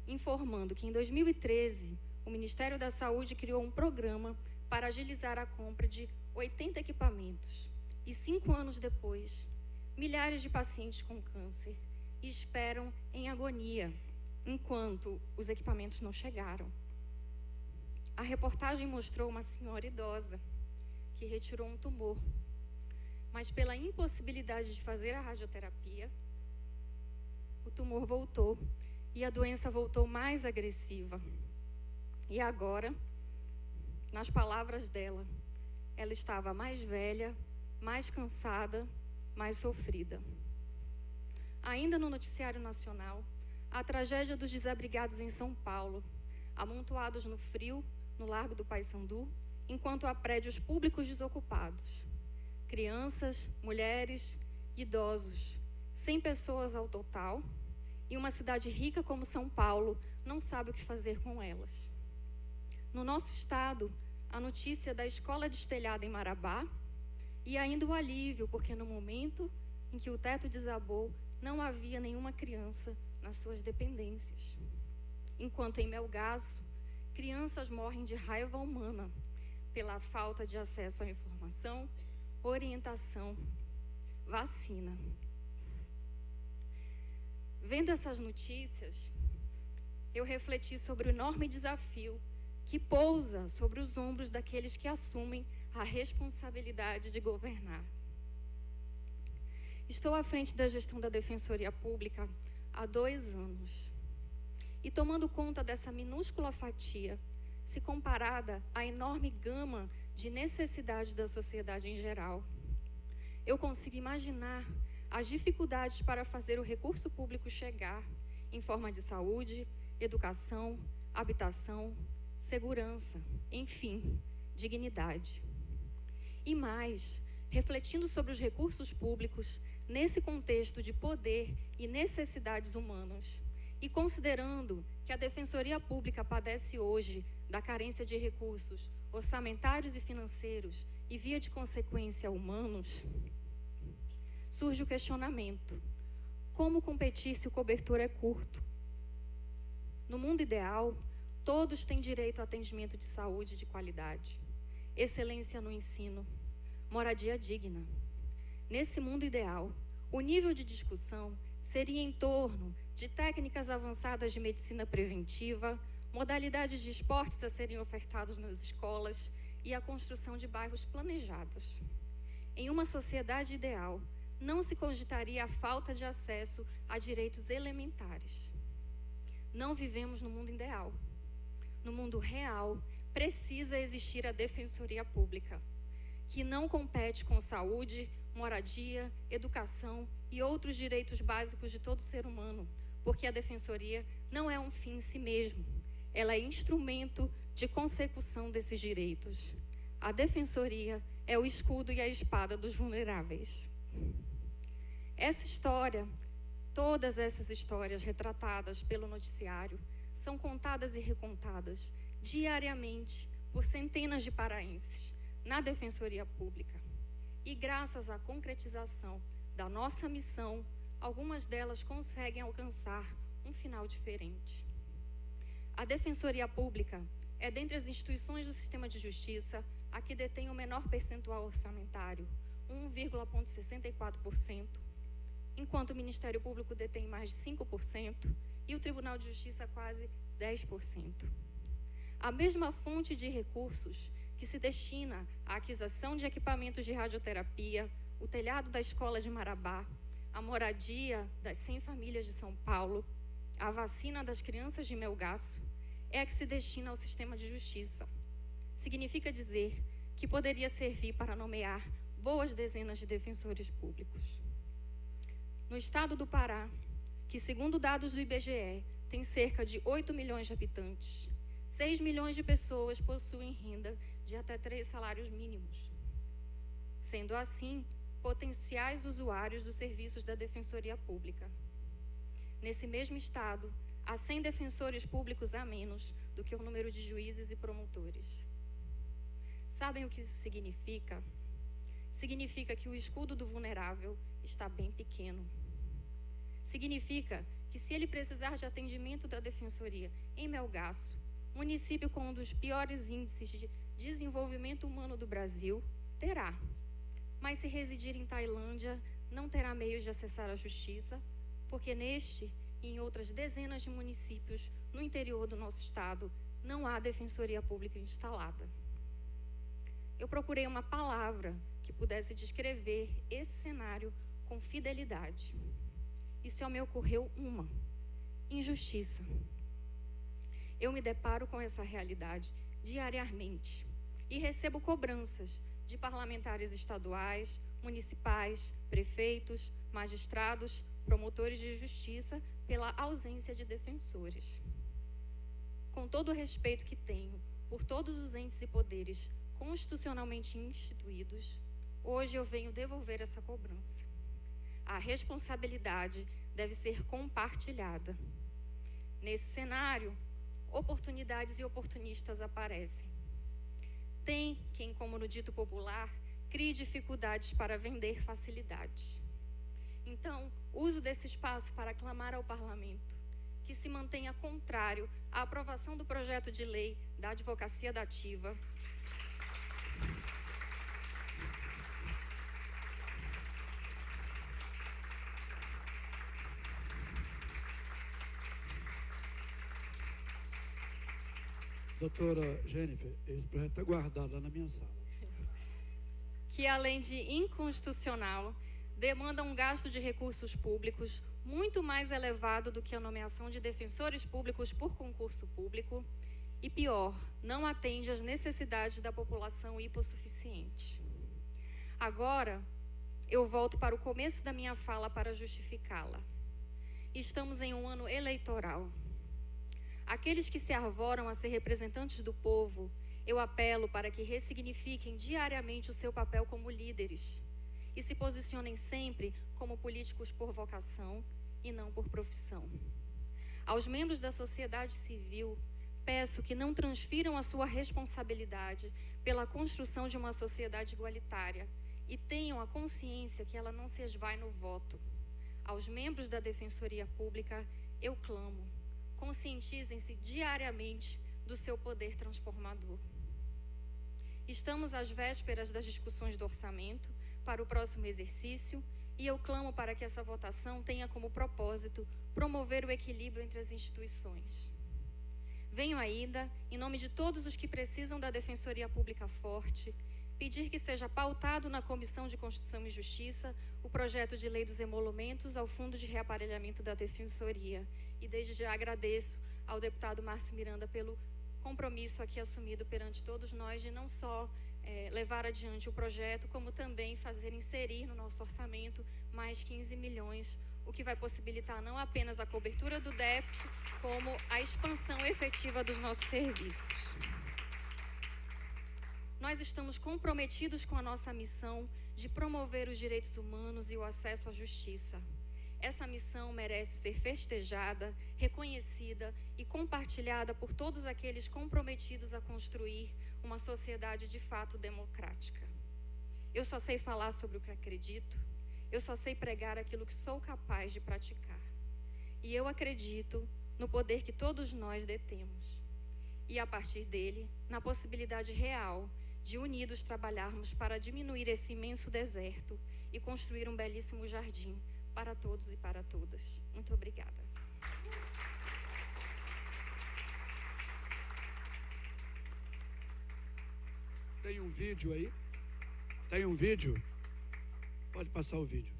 informando que em 2013 o Ministério da Saúde criou um programa para agilizar a compra de 80 equipamentos. E 5 anos depois, milhares de pacientes com câncer esperam em agonia, enquanto os equipamentos não chegaram. A reportagem mostrou uma senhora idosa que retirou um tumor, mas pela impossibilidade de fazer a radioterapia, o tumor voltou e a doença voltou mais agressiva. E agora, nas palavras dela, ela estava mais velha, mais cansada, mais sofrida. Ainda no noticiário nacional, a tragédia dos desabrigados em São Paulo, amontoados no frio, no Largo do Paissandu, enquanto há prédios públicos desocupados. Crianças, mulheres, idosos, 100 pessoas ao total, e uma cidade rica como São Paulo não sabe o que fazer com elas. No nosso estado, a notícia da escola destelhada em Marabá e ainda o alívio, porque no momento em que o teto desabou, não havia nenhuma criança nas suas dependências. Enquanto em Melgaço, crianças morrem de raiva humana pela falta de acesso à informação, orientação, vacina. Vendo essas notícias, eu refleti sobre o enorme desafio que pousa sobre os ombros daqueles que assumem a responsabilidade de governar. Estou à frente da gestão da Defensoria Pública há 2 anos. E tomando conta dessa minúscula fatia, se comparada à enorme gama de necessidades da sociedade em geral, eu consigo imaginar as dificuldades para fazer o recurso público chegar em forma de saúde, educação, habitação, segurança, enfim, dignidade. E mais, refletindo sobre os recursos públicos nesse contexto de poder e necessidades humanas, e considerando que a Defensoria Pública padece hoje da carência de recursos orçamentários e financeiros e, via de consequência, humanos, surge o questionamento: como competir se o cobertor é curto? No mundo ideal, todos têm direito a atendimento de saúde de qualidade, excelência no ensino, moradia digna. Nesse mundo ideal, O nível de discussão seria em torno de técnicas avançadas de medicina preventiva, modalidades de esportes a serem ofertados nas escolas e a construção de bairros planejados. Em uma sociedade ideal, não se cogitaria a falta de acesso a direitos elementares. Não vivemos no mundo ideal. No mundo real, precisa existir a defensoria pública, que não compete com saúde, moradia, educação e outros direitos básicos de todo ser humano, porque a defensoria não é um fim em si mesmo, ela é instrumento de consecução desses direitos. A defensoria é o escudo e a espada dos vulneráveis. Essa história, todas essas histórias retratadas pelo noticiário, são contadas e recontadas diariamente por centenas de paraenses na defensoria pública. E graças à concretização da nossa missão, algumas delas conseguem alcançar um final diferente. A defensoria pública é dentre as instituições do sistema de justiça a que detém o menor percentual orçamentário, 1,64%, enquanto o Ministério Público detém mais de 5% e o Tribunal de Justiça quase 10%. A mesma fonte de recursos que se destina à aquisição de equipamentos de radioterapia, o telhado da escola de Marabá, a moradia das 100 famílias de São Paulo, a vacina das crianças de Melgaço, é a que se destina ao sistema de justiça. Significa dizer que poderia servir para nomear boas dezenas de defensores públicos. No estado do Pará, que segundo dados do IBGE, tem cerca de 8 milhões de habitantes, 6 milhões de pessoas possuem renda de até 3 salários mínimos. Sendo assim, potenciais usuários dos serviços da Defensoria Pública. Nesse mesmo estado, há 100 defensores públicos a menos do que o número de juízes e promotores. Sabem o que isso significa? Significa que o escudo do vulnerável está bem pequeno. Significa que se ele precisar de atendimento da Defensoria em Melgaço, município com um dos piores índices de desenvolvimento humano do Brasil, terá. Mas se residir em Tailândia, não terá meios de acessar a justiça, porque neste e em outras dezenas de municípios no interior do nosso estado não há defensoria pública instalada. Eu procurei uma palavra que pudesse descrever esse cenário com fidelidade. E só me ocorreu uma: injustiça. Eu me deparo com essa realidade diariamente e recebo cobranças de parlamentares estaduais, municipais, prefeitos, magistrados, promotores de justiça pela ausência de defensores. Com todo o respeito que tenho por todos os entes e poderes constitucionalmente instituídos, hoje eu venho devolver essa cobrança. A responsabilidade deve ser compartilhada. Nesse cenário, oportunidades e oportunistas aparecem. Tem quem, como no dito popular, crie dificuldades para vender facilidades. Então, uso desse espaço para clamar ao Parlamento que se mantenha contrário à aprovação do projeto de lei da advocacia dativa, Doutora Jennifer, esse projeto está guardado lá na minha sala. que, além de inconstitucional, demanda um gasto de recursos públicos muito mais elevado do que a nomeação de defensores públicos por concurso público e, pior, não atende às necessidades da população hipossuficiente. Agora, eu volto para o começo da minha fala para justificá-la. Estamos em um ano eleitoral. Aqueles que se arvoram a ser representantes do povo, eu apelo para que ressignifiquem diariamente o seu papel como líderes e se posicionem sempre como políticos por vocação e não por profissão. Aos membros da sociedade civil, peço que não transfiram a sua responsabilidade pela construção de uma sociedade igualitária e tenham a consciência que ela não se esvai no voto. Aos membros da Defensoria Pública, eu clamo: conscientizem-se diariamente do seu poder transformador. Estamos às vésperas das discussões do orçamento para o próximo exercício E eu clamo para que essa votação tenha como propósito promover o equilíbrio entre as instituições. Venho ainda, em nome de todos os que precisam da Defensoria Pública forte, pedir que seja pautado na Comissão de Constituição e Justiça o projeto de lei dos emolumentos ao Fundo de Reaparelhamento da Defensoria. E desde já agradeço ao deputado Márcio Miranda pelo compromisso aqui assumido perante todos nós de não só levar adiante o projeto, como também inserir no nosso orçamento mais 15 milhões, o que vai possibilitar não apenas a cobertura do déficit, como a expansão efetiva dos nossos serviços. Nós estamos comprometidos com a nossa missão de promover os direitos humanos e o acesso à justiça. Essa missão merece ser festejada, reconhecida e compartilhada por todos aqueles comprometidos a construir uma sociedade de fato democrática. Eu só sei falar sobre o que acredito, eu só sei pregar aquilo que sou capaz de praticar. E eu acredito no poder que todos nós detemos. E a partir dele, na possibilidade real de unidos trabalharmos para diminuir esse imenso deserto e construir um belíssimo jardim para todos e para todas. Muito obrigada. Tem um vídeo aí? Tem um vídeo? Pode passar o vídeo.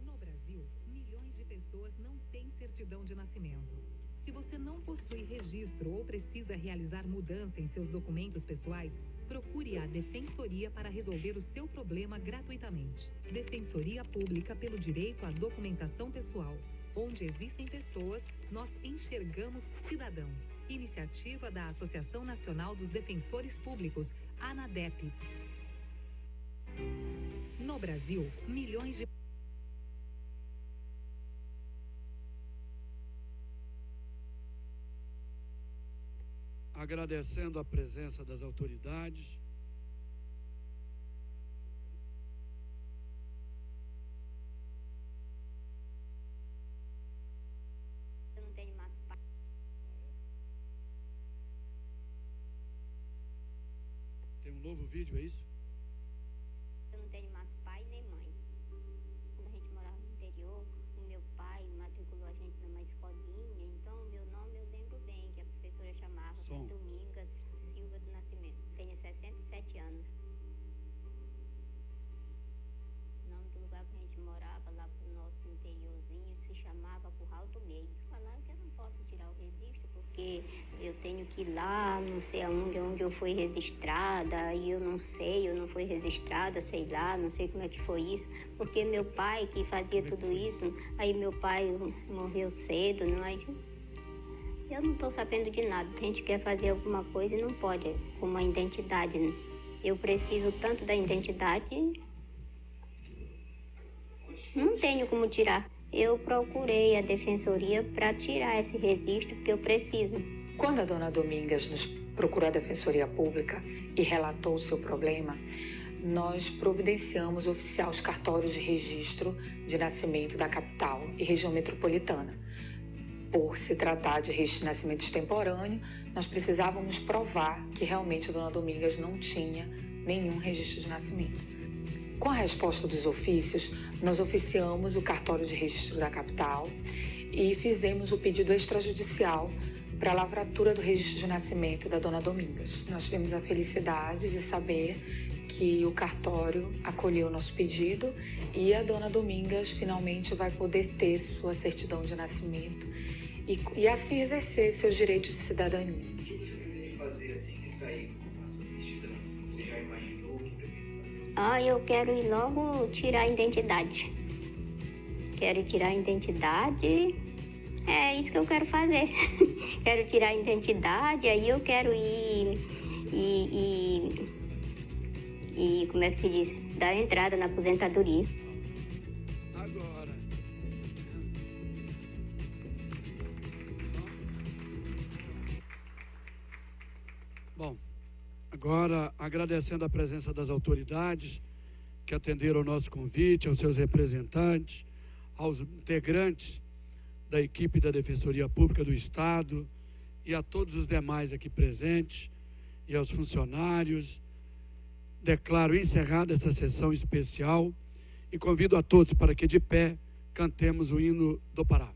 No Brasil, milhões de pessoas não têm certidão de nascimento. Se você não possui registro ou precisa realizar mudança em seus documentos pessoais, procure a Defensoria para resolver o seu problema gratuitamente. Defensoria Pública pelo Direito à Documentação Pessoal. Onde existem pessoas, nós enxergamos cidadãos. Iniciativa da Associação Nacional dos Defensores Públicos, ANADEP. No Brasil, milhões de Agradecendo a presença das autoridades. Eu não tenho mais pai. Tem um novo vídeo, é isso? Eu não tenho mais pai nem mãe. Quando a gente morava no interior, o meu pai matriculou a gente numa escolinha, então o meu nome eu lembro bem, que a professora chamava Domingas Silva do Nascimento. Tenho 67 anos. O nome do lugar que a gente morava, lá pro nosso interiorzinho, se chamava Curral do Meio. Falaram que eu não posso tirar o registro, porque eu tenho que ir lá, não sei onde eu fui registrada, e eu não fui registrada, sei lá, não sei como é que foi isso, porque meu pai que fazia tudo isso, aí meu pai morreu cedo, não é? Eu não estou sabendo de nada. A gente quer fazer alguma coisa e não pode, com uma identidade. Né? Eu preciso tanto da identidade, não tenho como tirar. Eu procurei a Defensoria para tirar esse registro, porque eu preciso. Quando a dona Domingas nos procurou a Defensoria Pública e relatou o seu problema, nós providenciamos oficiar os cartórios de registro de nascimento da capital e região metropolitana. Por se tratar de registro de nascimento extemporâneo, nós precisávamos provar que realmente a dona Domingas não tinha nenhum registro de nascimento. Com a resposta dos ofícios, nós oficiamos o cartório de registro da capital e fizemos o pedido extrajudicial para a lavratura do registro de nascimento da dona Domingas. Nós tivemos a felicidade de saber que o cartório acolheu o nosso pedido e a dona Domingas finalmente vai poder ter sua certidão de nascimento e assim exercer seus direitos de cidadania. O que você pretende fazer assim que sair com a sua certidão? Você já imaginou o que pretende fazer? Eu quero ir logo tirar a identidade. Quero tirar a identidade. É isso que eu quero fazer. Quero tirar a identidade, aí eu quero ir como é que se diz? Dar entrada na aposentadoria. Agora. Bom, agora agradecendo a presença das autoridades que atenderam ao nosso convite, aos seus representantes, aos integrantes da equipe da Defensoria Pública do Estado e a todos os demais aqui presentes e aos funcionários. Declaro encerrada essa sessão especial e convido a todos para que de pé cantemos o hino do Pará.